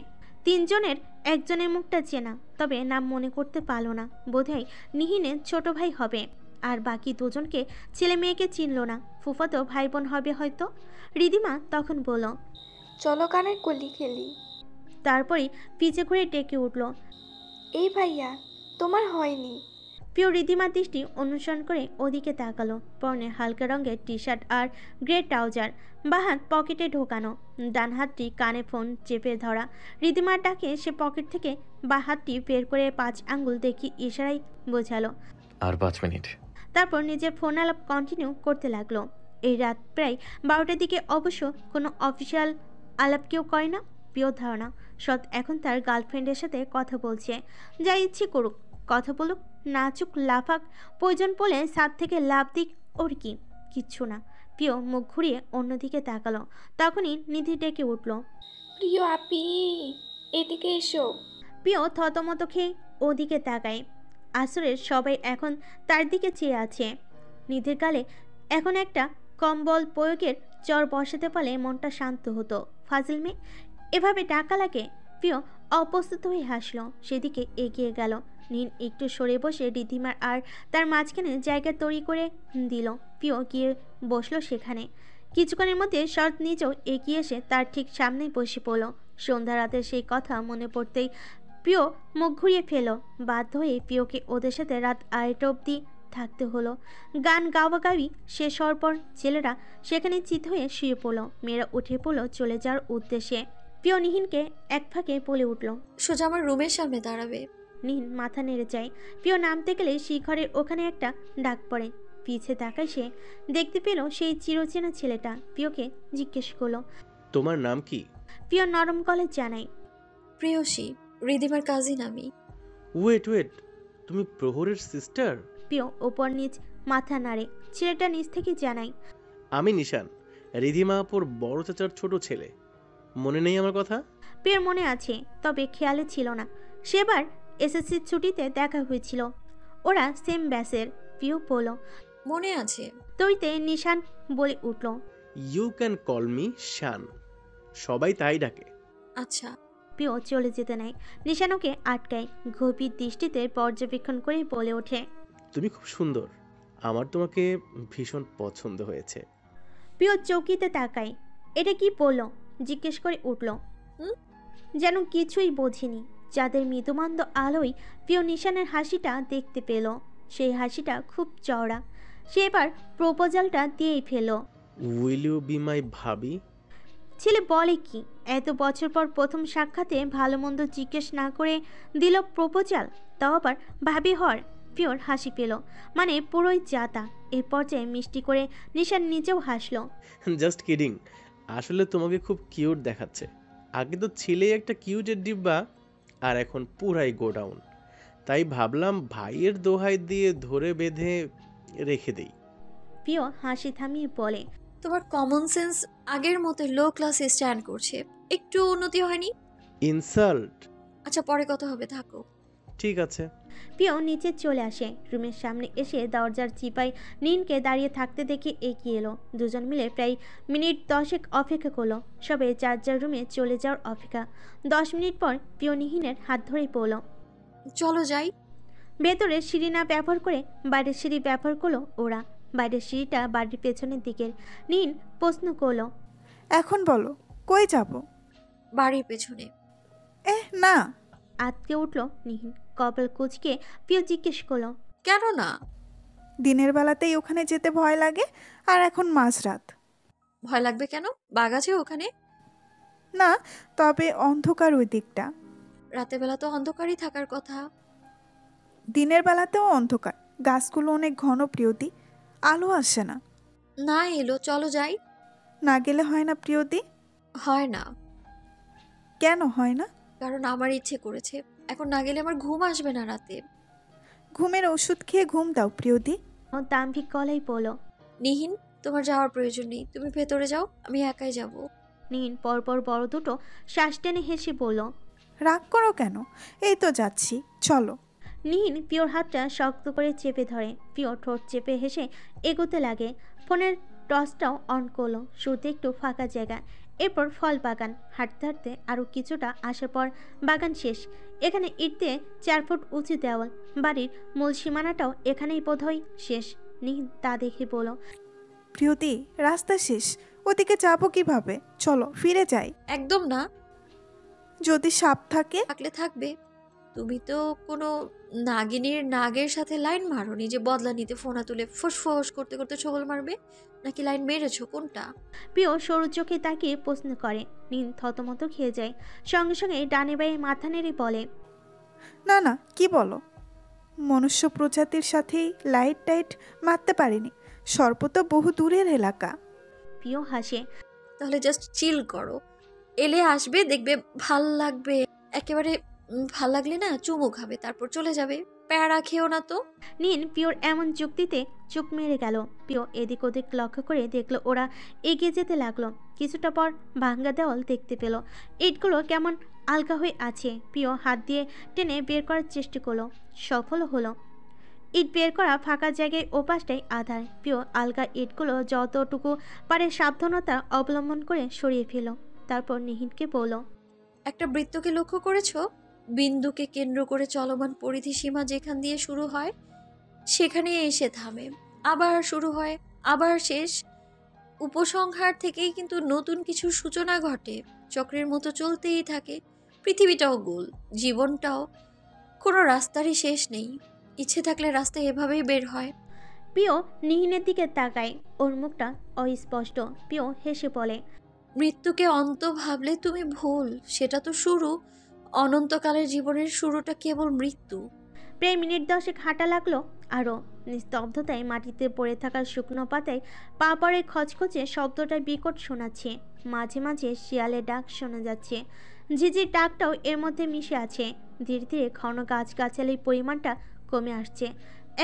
3জনের একজনের মুখটা চেনা, তবে নাম মনে করতে পারলো না। বোধহয় নিহিনের ছোট ভাই হবে। আর বাকি দুজনকে ছেলে মেয়েকে চিনল না। ফুফাতো ভাই বোন হবে হয়তো। রিধিমা তখন বলল, চলো কানের কলি খেলি। তারপরে পিছে ঘুরে ডেকে উঠল, এই ভাইয়া, তোমার হয়নি। প্রিয় রিধিমার দৃষ্টি অনুসরণ করে ওদিকে তাকালো। পরনে হালকা রঙের টি শার্ট আর গ্রে ট্রাউজার, বাঁ হাত পকেটে ঢোকানো, ডান হাতটি কানে ফোন চেপে ধরা। রিধিমার ডাকে সে পকেট থেকে বাঁ হাতটি বের করে 5 আঙ্গুল দেখি ইশারায় বোঝালো। আর 5 মিনিট। তারপর নিজের ফোন আলাপ কন্টিনিউ করতে লাগলো। এই রাত প্রায় 12টার দিকে অবশ্য কোনো অফিসিয়াল আলাপ কেউ করে না। প্রিয় ধারণা সৎ এখন তার গার্লফ্রেন্ডের সাথে কথা বলছে। যা ইচ্ছে করুক, কথা বলুক, নাচুক, লাফাক, প্রয়োজন পড়লে ছাদ থেকে লাফ দিক, ওর কি কিচ্ছু না। প্রিয় মুখ ঘুরিয়ে অন্যদিকে তাকালো। তখনই নিধি ডেকে উঠল, প্রিয় আপি, এদিকে এসো। প্রিয় থতমত খেয়ে ওদিকে তাকায়। আসরের সবাই এখন তার দিকে চেয়ে আছে। নিধির গালে এখন একটা কম্বল প্রয়োগের চর বসাতে পারলে মনটা শান্ত হতো। ফাজিল মেয়ে, এভাবে ডাকা লাগে? প্রিয় অপ্রস্তুত হয়ে হাসলো। সেদিকে এগিয়ে গেল। নীল একটু সরে বসে রিধিমার আর তার মাঝখানে জায়গা তৈরি করে দিল। প্রিয় গিয়ে বসলো সেখানে। কিছুক্ষণের মধ্যে শরৎ নিজেও এগিয়ে এসে তার ঠিক সামনেই বসে পড়ল। সন্ধ্যা রাতের সেই কথা মনে পড়তেই প্রিয় মুখ ঘুরিয়ে ফেল। বাধ্য হয়ে প্রিয়কে ওদের সাথে রাত 2টা অবধি থাকতে হলো। গান গাওয়াগাওয়ি শেষ হওয়ার পর ছেলেরা সেখানে চিত হয়ে শুয়ে পড়ল। মেয়েরা উঠে পড়ল চলে যাওয়ার উদ্দেশ্যে। প্রিয় নিহিনকে এক ফাঁকে বলে উঠল, সোজা আমার রুমের সামনে দাঁড়াবে। নিহিন মাথা নেড়ে যায়। প্রিয় নামতে গেলে শিখরের ওখানে একটা ডাক পড়ে। পিছে তাকায় সে, দেখতে পেল সেই চিরচেনা ছেলেটা। প্রিয়কে জিজ্ঞেস করলো, তোমার নাম কি? প্রিয় নরম গলায় জানায়, প্রেয়সী, রিদিমার কাজিন আমি। ওয়েট, তুমি প্রহরের সিস্টার? প্রিয় ওপর নিচ মাথা নাড়ে। ছেলেটা নিচ থেকে জানায়, আমি নিশান, রিধিমা আপুর বড় চাচার ছোট ছেলে। মনে নেই আমার কথা? প্রিয়র মনে আছে, তবে খেয়ালে ছিল না। সেবার এসএসসির ছুটিতে দেখা হয়েছিল। ওরা সেম ব্যাচের। প্রিয় বলল, মনে আছে। তইতে নিশান বলে উঠল, ইউ ক্যান কল মি শান, সবাই তাই ডাকে। আচ্ছা। প্রিয় চলে যেতে নেয়। নিশান ওকে আটকায়। গভীর দৃষ্টিতে পর্যবেক্ষণ করে বলে ওঠে, তুমি খুব সুন্দর, আমার তোমাকে ভীষণ পছন্দ হয়েছে। প্রিয় চৌকিতে তাকায়। এটা কি বলল জিজ্ঞেস করে উঠল, যেন কিছুই বোঝেনি। যাদের মৃদুমন্দ আলোয় প্রিয় নিশানের হাসিটা দেখতে পেল। সেই হাসিটা খুব চওড়া। সে এবার প্রপোজালটা দিয়েই ফেল। উইল ইউ বি মাই ভাবি? ছেলে বলে কি, এত বছর পর প্রথম সাক্ষাতে ভালো মন্দ জিজ্ঞেস না করে দিল প্রপোজাল, তাও আবার ভাবি হর। প্রিয়র হাসি পেল, মানে পুরোই জাতা। এই পর্যায়ে মিষ্টি করে নিশান নিজেও হাসলো। জাস্ট কিডিং, আসলে তোমাকে খুব কিউট দেখাচ্ছে। আগে তো ছিলে একটা কিউটের ডিব্বা, আর এখন পুরাই গোডাউন। তাই ভাবলাম ভাইয়ের দোহাই দিয়ে ধরে বেঁধে রেখে দেই। প্রিয় হাসি থামিয়ে বলে, তোমার কমন সেন্স আগের মতো লো ক্লাসে স্ট্যান্ড করছে, একটু উন্নতি হয়নি? ইনসাল্ট। আচ্ছা, পরে কথা হবে, থাকো। ঠিক আছে। প্রিয় নিচে চলে আসে। রুমের সামনে এসে দরজার চিপায় নিনকে দাঁড়িয়ে থাকতে দেখে এগিয়ে এলো। দুজন মিলে প্রায় মিনিট 10 অপেক্ষা করলো। সবে যার যার রুমে চলে যাওয়ার অপেক্ষা। 10 মিনিট পর প্রিয় নিহিনের হাত ধরেই পড়ল, চলো যাই। ভেতরে সিঁড়ি না ব্যবহার করে বাইরের সিঁড়ি ব্যবহার করলো ওরা। বাইরের সিঁড়িটা বাড়ির পেছনের দিকের। নিন প্রশ্ন করলো, এখন বলো কই যাব? বাড়ির পেছনে। না। আতকে উঠল নিহিন। কপাল কুচকে প্রিয় জিজ্ঞেস করলো, কেন না? দিনের বেলাতেই ওখানে যেতে ভয় লাগে, আর এখন মাঝরাত। ভয় লাগবে কেন? বাঘ আছে ওখানে? না, তবে অন্ধকার ওই দিকটা। রাতের বেলা তো অন্ধকারই থাকার কথা। দিনের বেলাতেও অন্ধকার, গাছগুলো অনেক ঘন প্রিয়তি, আলো আসে না। না এলো, চলো যাই। না গেলে হয় না প্রিয়তি? হয় না। কেন হয় না? কারণ আমার ইচ্ছে করেছে। এখন না গেলে আমার ঘুম আসবে না রাতে। ঘুমের ওষুধ খেয়ে ঘুম দাও প্রিয়তি। দাম্ভিক গলায় বলো, নিহিন তোমার যাওয়ার প্রয়োজন নেই, তুমি ভেতরে যাও, আমি একাই যাব। নিহিন পরপর বড় দুটো শ্বাস টেনে হেসে বলল, রাগ করো কেন? এই তো যাচ্ছি, চলো। নিহিন পিওর হাতটা শক্ত করে চেপে ধরে। পিওর ঠোঁট চেপে হেসে এগোতে লাগে। ফোনের টর্চটাও অন করলো। শুরুতে একটু ফাঁকা জায়গা, এরপর ফল বাগান। হাঁটতে হাঁটতে আরও কিছুটা আসার পর বাগান শেষ। এখানে ইট দিয়ে 4 ফুট উঁচু দেওয়াল। বাড়ির মূল সীমানাটাও এখানেই বোধহয় শেষ। নিহিন তা দেখে বলো, প্রিয়তি রাস্তা শেষ, ওদিকে যাবো কিভাবে? চলো ফিরে যাই। একদম না। যদি সাপ থাকে? থাকলে থাকবে। তুমি তো কোনো নাগের সাথে লাইন মারোনি যে বদলা নিতে ফোনা তুলে ফোঁস করতে করতে ছবল মারবে, নাকি লাইন মেরেছো? কোনটা? প্রিয় সরু চোখে তাকিয়ে প্রশ্ন করে। নিন থতমত খেয়ে যায়। সঙ্গে সঙ্গে ডানে বায়ে মাথা নেড়ে বলে, না না, কি বলো? মনুষ্য প্রজাতির সাথেই লাইট টাইট মারতে পারিনি, সর্প তো বহু দূরের এলাকা। প্রিয় হাসে। তাহলে জাস্ট চিল করো, এলে আসবে, দেখবে ভাল লাগবে। একেবারে ভাল লাগলে না চুমু খাবে, তারপর চলে যাবে। প্যারা খেও না তো। নিন পিওর এমন যুক্তিতে চোখ মেরে গেল। পিও এদিক ওদিক লক্ষ্য করে দেখলো ওরা এগিয়ে যেতে লাগলো। কিছুটা পর ভাঙ্গা দেওয়াল দেখতে পেল। ইটগুলো কেমন আলগা হয়ে আছে। পিও হাত দিয়ে টেনে বের করার চেষ্টা করলো, সফল হলো। ইট বের করা ফাঁকা জায়গায় ওপাশটাই আধার। পিও আলগা ইটগুলো যতটুকু পারে সাবধানতা অবলম্বন করে সরিয়ে ফেলো। তারপর নিহিনকে বলল, একটা বৃত্তকে লক্ষ্য করেছো? বিন্দুকে কেন্দ্র করে চলমান পরিধি সীমা যেখান দিয়ে শুরু হয় সেখানে এসে থামে, আবার শুরু হয়, আবার শেষ। উপসংহার থেকেই কিন্তু নতুন কিছুর সূচনা ঘটে। চক্রের মতো চলতেই থাকে। পৃথিবীটাও গোল, জীবনটাও। কোনো রাস্তারই শেষ নেই। ইচ্ছে থাকলে রাস্তা এভাবেই বের হয়। পিও নিহিনের দিকে তাকায়। ওর মুখটা অস্পষ্ট। পিও হেসে বলে, মৃত্যুকে অন্ত ভাবলে তুমি ভুল। সেটা তো শুরু। অনন্তকালের জীবনের শুরুটা কেবল মৃত্যু। প্রায় মিনিট 10 হাঁটা লাগলো আরও। নিস্তব্ধতায় মাটিতে পড়ে থাকা শুকনো পাতায় পা পড়ে খচখচে শব্দটা বিকট শোনাচ্ছে। মাঝে মাঝে শিয়ালের ডাক শোনা যাচ্ছে। ঝিঝির ডাকটাও এর মধ্যে মিশে আছে। ধীরে ধীরে ঘন গাছগাছালির পরিমাণটা কমে আসছে।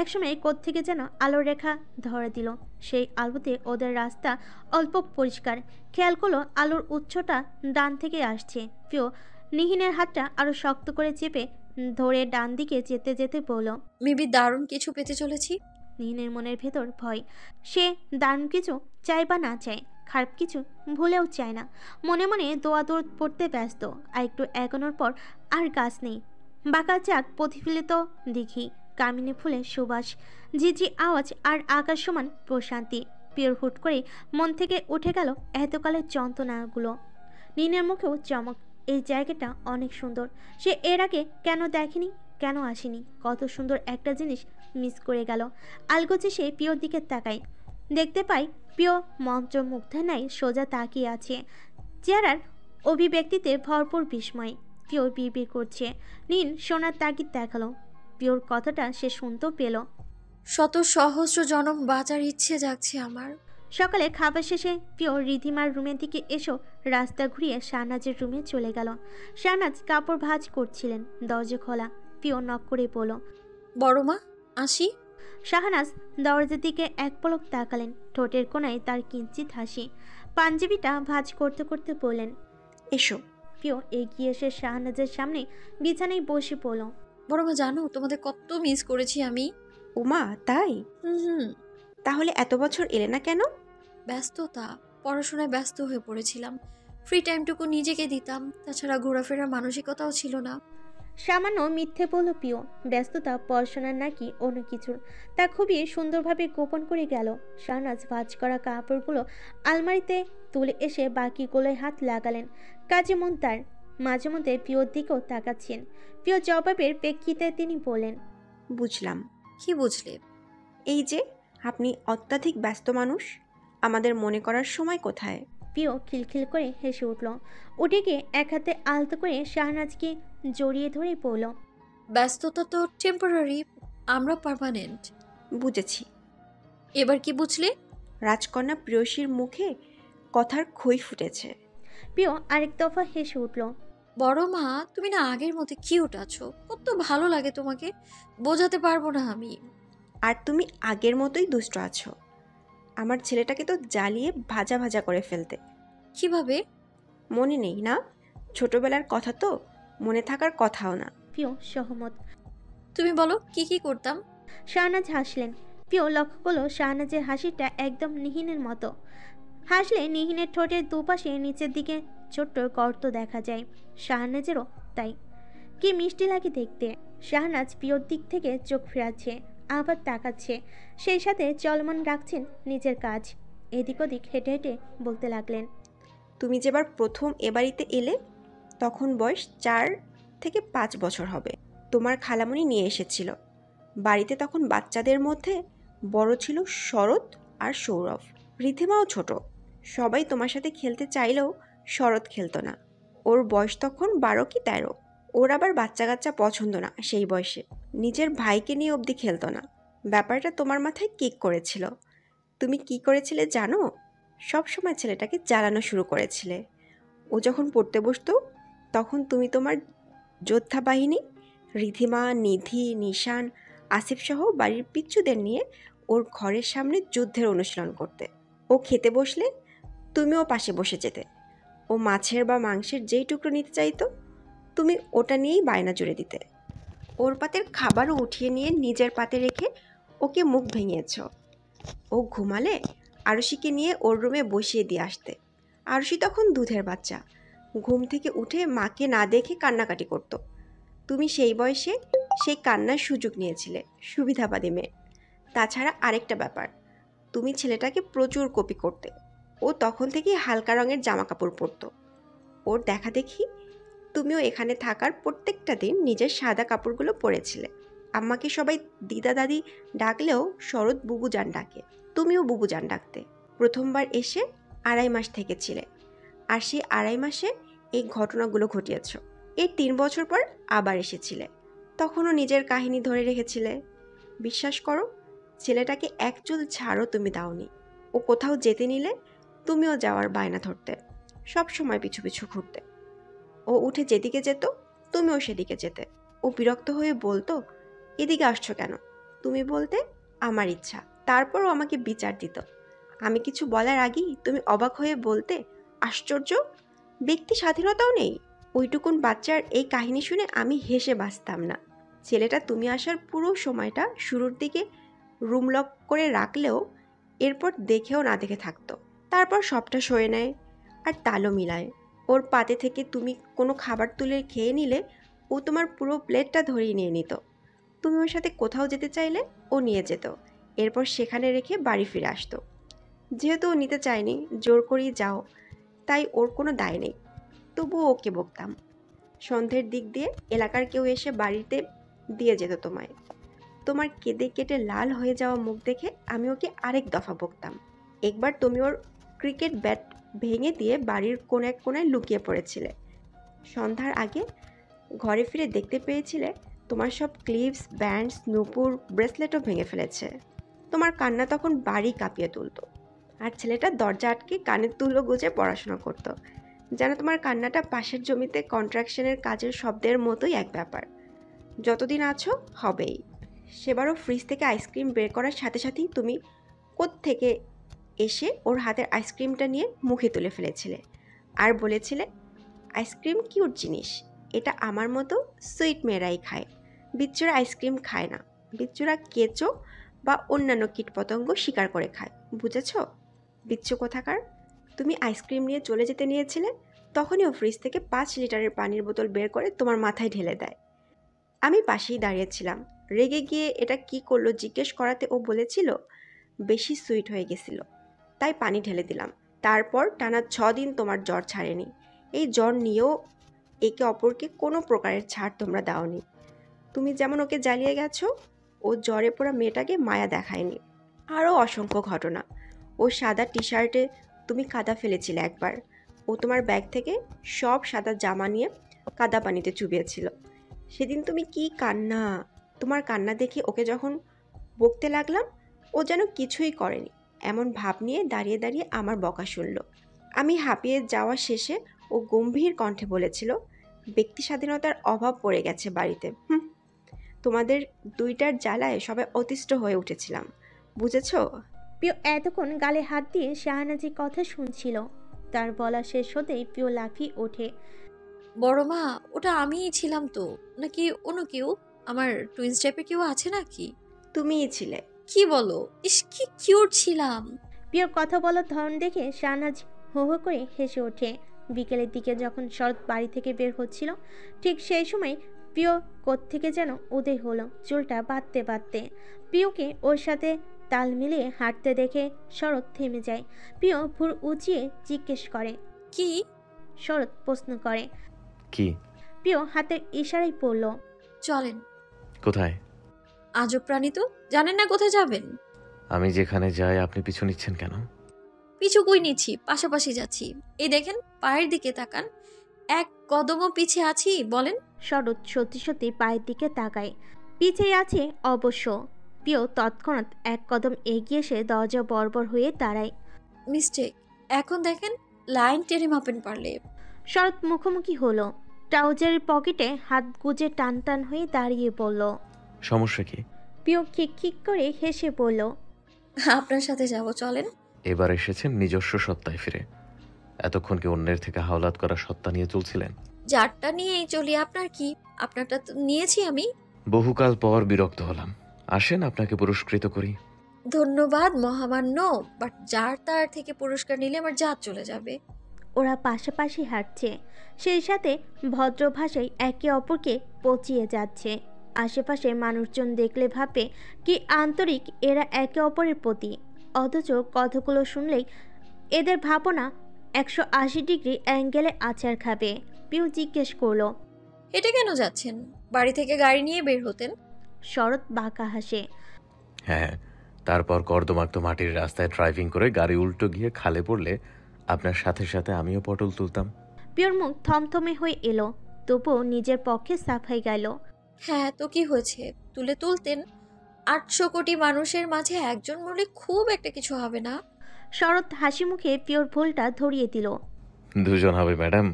একসময় কোত্থেকে যেন আলোর রেখা ধরে দিল। সেই আলোতে ওদের রাস্তা অল্প পরিষ্কার। খেয়াল করলো আলোর উৎসটা ডান থেকে আসছে। প্রিয় নিহিনের হাতটা আরো শক্ত করে চেপে ধরে ডান দিকে যেতে যেতে বলল, মেবি দারুণ কিছু পেতে চলেছি। নিহিনের মনের ভেতর ভয়। সে দারুণ কিছু চায় বা না চায়, খারাপ কিছু ভুলেও চায় না। মনে মনে দোয়া দৌড় পড়তে ব্যস্ত। আর একটু এগোনোর পর আর গাছ নেই। বাঁকা চাঁদ প্রতিফলিত দিঘি, কামিনী ফুলের সুবাস, ঝিঝি আওয়াজ আর আকাশ সমান প্রশান্তি। পিওর হুট করে মন থেকে উঠে গেল এতকালের যন্ত্রণাগুলো। নিহিনের মুখেও চমক। এই জায়গাটা অনেক সুন্দর। সে এর আগে কেন দেখেনি, কেন আসেনি? কত সুন্দর একটা জিনিস মিস করে গেল। আলগোছে সে পিওর দিকে তাকায়। দেখতে পাই পিও মন্ত্রমুগ্ধের ন্যায় সোজা তাকিয়ে আছে। চেহারার অভিব্যক্তিতে ভরপুর বিস্ময়। পিও বিড়বিড় করছে। নিন সোনার তাগিদ দেখালো। পিওর কথাটা সে শুনতেও পেল। শত সহস্র জনম বাঁচার ইচ্ছে জাগছে আমার। সকালে খাবার শেষে পিও রিধিমার রুমের দিকে এসো রাস্তা ঘুরিয়ে শাহনাজের রুমে চলে গেল। শাহনাজ কাপড় ভাঁজ করছিলেন। দরজা খোলা। পিও নক করে বলল, বড় মা আসি। শাহনাজ দরজার দিকে এক পলক তাকালেন। ঠোঁটের কোণায় তার কিঞ্চিত হাসি। পাঞ্জাবিটা ভাঁজ করতে করতে বললেন, এসো। পিও এগিয়ে এসে শাহনাজের সামনে বিছানায় বসে পড়ল। বড় মা জানো তোমাদের কত মিস করেছি আমি। উমা তাই? হুম। তাহলে এত বছর এলে না কেন? ব্যস্ততা, পড়াশোনায় ব্যস্ত হয়ে পড়েছিলাম। ফ্রি টাইমটুকু নিজেকে দিতাম। তাছাড়া ঘোরাফেরার মানসিকতাও ছিল না। সামান্য মিথ্যে বলল পিও। ব্যস্ততা, পড়াশোনার নাকি অন্য কিছুর, তা খুবই সুন্দরভাবে গোপন করে গেল। শাহনাজ ভাঁজ করা কাপড়গুলো আলমারিতে তুলে এসে বাকিগুলোয় হাত লাগালেন। কাজে মন তার। মাঝে মধ্যে পিওর দিকেও তাকাচ্ছেন। পিও জবাবের প্রেক্ষিতে তিনি বলেন, বুঝলাম। কি বুঝলে? এই যে আপনি অত্যাধিক ব্যস্ত মানুষ, আমাদের মনে করার সময় কোথায়? পিও খিলখিল করে হেসে উঠল। উঠে গিয়ে এক হাতে আলতো করে শাহনাজকে জড়িয়ে ধরে পড়ল, ব্যস্ততা তো টেম্পোরারি, আমরা পার্মানেন্ট। বুঝেছি। এবার কি বুঝলে? রাজকন্যা প্রেয়সীর মুখে কথার খই ফুটেছে। পিও আরেক দফা হেসে উঠল। বড় মা, তুমি না আগের মতো কিউট আছো, কত ভালো লাগে তোমাকে, বোঝাতে পারবো না আমি। আর তুমি আগের মতোই দুষ্ট আছো। আমার ছেলেটাকে তো জ্বালিয়ে ভাজা ভাজা করে ফেলতে। কিভাবে? মনে নেই না? ছোটবেলার কথা তো, মনে থাকার কথাও না। পিও সহমত। তুমি বলো কি কি করতাম? শাহনাজ হাসলেন। পিও লক্ষ্য করলো শাহনাজের হাসিটা একদম নিহিনের মতো। হাসলে নিহিনের ঠোঁটের দুপাশে নিচের দিকে ছোট্ট গর্ত দেখা যায়। শাহনাজেরও তাই। কি মিষ্টি লাগে দেখতে। শাহনাজ পিওর দিক থেকে চোখ ফেরাচ্ছে, আবার তাকাচ্ছে, সেই সাথে চলমান রাখছেন নিজের কাজ। এদিক ওদিক হেঁটে হেঁটে বলতে লাগলেন, তুমি যেবার প্রথম এ বাড়িতে এলে তখন বয়স 4 থেকে 5 বছর হবে। তোমার খালামণি নিয়ে এসেছিল। বাড়িতে তখন বাচ্চাদের মধ্যে বড় ছিল শরৎ আর সৌরভ। ঋদ্ধিমাও ছোট। সবাই তোমার সাথে খেলতে চাইলেও শরৎ খেলতো না। ওর বয়স তখন 12 কি 13। ওর আবার বাচ্চা কাচ্চা পছন্দ না সেই বয়সে। নিজের ভাইকে নিয়ে অবধি খেলতো না। ব্যাপারটা তোমার মাথায় কিক করেছিল। তুমি কি করেছিলে জানো? সবসময় ছেলেটাকে জ্বালানো শুরু করেছিলে। ও যখন পড়তে বসতো তখন তুমি তোমার যোদ্ধা বাহিনী ঋদ্ধিমা, নিধি, নিশান, আসিফ সহ বাড়ির পিচ্চুদের নিয়ে ওর ঘরের সামনে যুদ্ধের অনুশীলন করতে। ও খেতে বসলে তুমিও পাশে বসে যেতে। ও মাছের বা মাংসের যেই টুকরো নিতে চাইতো তুমি ওটা নিয়েই বায়না জুড়ে দিতে। ওর পাতের খাবারও উঠিয়ে নিয়ে নিজের পাতে রেখে ওকে মুখ ভেঙিয়েছ। ও ঘুমালে আরুষিকে নিয়ে ওর রুমে বসিয়ে দিয়ে আসতে। আরুষি তখন দুধের বাচ্চা, ঘুম থেকে উঠে মাকে না দেখে কান্নাকাটি করতো। তুমি সেই বয়সে সেই কান্নার সুযোগ নিয়েছিলে, সুবিধাবাদী মেয়ে। তাছাড়া আরেকটা ব্যাপার, তুমি ছেলেটাকে প্রচুর কপি করতে। ও তখন থেকেই হালকা রঙের জামা কাপড় পরতো। ওর দেখা দেখি তুমিও এখানে থাকার প্রত্যেকটা দিন নিজের সাদা কাপড়গুলো পরেছিলে। আম্মাকে সবাই দিদা দাদি ডাকলেও শরৎ বুবুজান ডাকে, তুমিও বুবুজান ডাকতে। প্রথমবার এসে 2.5 মাস থেকেছিলে, আর সেই 2.5 মাসে এই ঘটনাগুলো ঘটিয়েছ। এর 3 বছর পর আবার এসেছিলে, তখনও নিজের কাহিনী ধরে রেখেছিলে। বিশ্বাস করো, ছেলেটাকে এক চুল ছাড়ও তুমি দাওনি। ও কোথাও যেতে নিলে তুমিও যাওয়ার বায়না ধরতে, সব সময় পিছু পিছু ঘুরতে। ও উঠে যেদিকে যেত তুমিও সেদিকে যেতে। ও বিরক্ত হয়ে বলতো, এদিকে আসছো কেন? তুমি বলতে, আমার ইচ্ছা। তারপরও আমাকে বিচার দিত। আমি কিছু বলার আগেই তুমি অবাক হয়ে বলতে, আশ্চর্য, ব্যক্তি স্বাধীনতাও নেই। ওইটুকুন বাচ্চার এই কাহিনী শুনে আমি হেসে বাঁচতাম না। ছেলেটা তুমি আসার পুরো সময়টা শুরুর দিকে রুম লক করে রাখলেও এরপর দেখেও না দেখে থাকতো। তারপর সবটা সয়ে নেয় আর তালও মিলায়। ওর পাতে থেকে তুমি কোনো খাবার তুলে খেয়ে নিলে ও তোমার পুরো প্লেটটা ধরিয়ে নিয়ে নিত। তুমি ওর সাথে কোথাও যেতে চাইলে ও নিয়ে যেত, এরপর সেখানে রেখে বাড়ি ফিরে আসতো। যেহেতু ও নিতে চায়নি, জোর করেই যাও, তাই ওর কোনো দায় নেই। তবুও ওকে বকতাম। সন্ধ্যের দিক দিয়ে এলাকার কেউ এসে বাড়িতে দিয়ে যেত তোমায়। তোমার কেঁদে কেটে লাল হয়ে যাওয়া মুখ দেখে আমি ওকে আরেক দফা বকতাম। একবার তুমি ওর ক্রিকেট ব্যাট ভেঙে দিয়ে বাড়ির কোন এক কোনায় লুকিয়ে পড়েছিলে। সন্ধ্যার আগে ঘরে ফিরে দেখতে পেয়েছিলে তোমার সব ক্লিপস, ব্যান্ডস, নূপুর, ব্রেসলেটও ভেঙে ফেলেছে। তোমার কান্না তখন বাড়ি কাঁপিয়ে তুলতো, আর ছেলেটা দরজা আটকে কানের তুলো গুজে পড়াশোনা করত। যেন তোমার কান্নাটা পাশের জমিতে কন্ট্রাকশনের কাজের শব্দের মতোই এক ব্যাপার। যতদিন আছো হবেই। সেবারও ফ্রিজ থেকে আইসক্রিম বের করার সাথে সাথেই তুমি কোত্থেকে এসে ওর হাতের আইসক্রিমটা নিয়ে মুখে তুলে ফেলেছিলে আর বলেছিলে, আইসক্রিম কিউট জিনিস, এটা আমার মতো সুইট মেয়েরাই খায়, বিচ্চুরা আইসক্রিম খায় না। বিচ্চুরা কেঁচো বা অন্যান্য কীটপতঙ্গ শিকার করে খায়, বুঝেছ? বিচ্ছু কোথাকার। তুমি আইসক্রিম নিয়ে চলে যেতে নিয়েছিলে, তখনই ও ফ্রিজ থেকে 5 লিটারের পানির বোতল বের করে তোমার মাথায় ঢেলে দেয়। আমি পাশেই দাঁড়িয়েছিলাম। রেগে গিয়ে এটা কি করলো জিজ্ঞেস করাতে ও বলেছিল বেশি সুইট হয়ে গেছিল, তাই পানি ঢেলে দিলাম। তারপর টানা 6 দিন তোমার জ্বর ছাড়েনি। এই জ্বর নিয়েও একে অপরকে কোনো প্রকারের ছাড় তোমরা দাওনি। তুমি যেমন ওকে জ্বালিয়ে গেছো, ও জ্বরে পোড়া মেয়েটাকে মায়া দেখায়নি। আরও অসংখ্য ঘটনা। ও সাদা টি শার্টে তুমি কাদা ফেলেছিলে একবার। ও তোমার ব্যাগ থেকে সব সাদা জামা নিয়ে কাদা পানিতে চুবিয়েছিল। সেদিন তুমি কি কান্না! তোমার কান্না দেখে ওকে যখন বকতে লাগলাম, ও যেন কিছুই করেনি, এমন ভাব নিয়ে দাঁড়িয়ে দাঁড়িয়ে আমার বকা শুনল। আমি হাঁপিয়ে যাওয়া শেষে ও গম্ভীর কণ্ঠে বলেছিল, ব্যক্তি স্বাধীনতার অভাব পড়ে গেছে বাড়িতে। তোমাদের দুইটার জ্বালায় সবাই অতিষ্ঠ হয়ে উঠেছিলাম, বুঝেছো? পিও এতক্ষণ গালে হাত দিয়ে শাহনাজির কথা শুনছিল। তার বলা শেষ হতেই পিও লাফিয়ে ওঠে। বড় মা, ওটা আমিই ছিলাম তো, নাকি অন্য কেউ? আমার টুইন্স টাইপের কেউ আছে নাকি? তুমিই ছিলে। কি বলো? ইস, কি কিউট ছিলাম। পিওর কথা বলার ধরন দেখে শাহনাজ হো হো করে হেসে ওঠে। বিকেলের দিকে যখন শরৎ বাড়ি থেকে বের হচ্ছিল, ঠিক সেই সময় পিও কোত্থেকে যেন উদয় হলো, চুলটা বাঁধতে বাঁধতে। পিওকে ওর সাথে তাল মিলিয়ে হাঁটতে দেখে শরৎ থেমে যায়। পিও ভুর উঁচিয়ে জিজ্ঞেস করে, কি? শরৎ প্রশ্ন করে, কি? পিও হাতের ইশারায় পড়ল, চলেন। কোথায়? আজব প্রাণী তো, জানেন না কোথায় যাবেন? আমি যেখানে যাই আপনি পিছু নিচ্ছেন কেন? পিছু কই নিচ্ছি, পাশাপাশি যাচ্ছি। এই দেখেন, পায়ের দিকে তাকান, এক কদমও পিছে আছি বলেন? শরৎ সত্যি সত্যি পায়ের দিকে তাকায়। পিছিয়ে আছে অবশ্য। পিও তৎক্ষণাৎ এক কদম এগিয়ে এসে দরজা বড়বড় হয়ে দাঁড়ায়। মিস্টেক। এখন দেখেন, লাইন টেনে মাপেন পারলে। শরৎ মুখোমুখি হলো, ট্রাউজারের পকেটে হাত গুজে টান টান হয়ে দাঁড়িয়ে পড়ল। সমস্যা কি? পিও খিক খিক করে হেসে পড়ল, আপনার সাথে যাব, চলেন। এবার এসেছেন নিজস্ব সত্তায় ফিরে। এতক্ষণ কি অন্যের থেকে হাওলাত করা সত্তা নিয়ে চলছিলেন? যারটা নিয়েই চলি, আপনার কি? আপনারটা তো নিয়েছি আমি। বহুকাল পর বিরক্ত হলাম, আসেন আপনাকে পুরস্কৃত করি। ধন্যবাদ মহামান্য, বাট যার তার থেকে পুরস্কার নিলে আমার জাত চলে যাবে। ওরা পাশাপাশি হাঁটছে, সেই সাথে ভদ্র ভাষায় একে অপরকে পচিয়ে যাচ্ছে। আশেপাশে মানুষজন দেখলে ভাবে কি আন্তরিক এরা একে অপরের প্রতি, অথচ কথাগুলো শুনলেই এদের ভাবনা 180 ডিগ্রি অ্যাঙ্গেলে আছাড় খাবে। পিউ জিজ্ঞেস করলো, হেঁটে কেন যাচ্ছেন? বাড়ি থেকে গাড়ি নিয়ে বের হতেন। শরৎ বাঁকা হাসে, হ্যাঁ, তারপর কর্দমাক্ত মাটির রাস্তায় ড্রাইভিং করে গাড়ি উল্টো গিয়ে খালে পড়লে আপনার সাথে সাথে আমিও পটল তুলতাম। পিওর মুখ থমথমে হয়ে এলো, তবুও নিজের পক্ষে সাফাই গেল। হ্যাঁ তো কি হয়েছে, তুলে তুলতেন। 800 কোটি মানুষের মাঝে একজন মরলে খুব একটা কিছু হবে না। শরৎ হাসি মুখে পিওর ভুলটা ধরিয়ে দিল। দুজন হবে ম্যাডাম,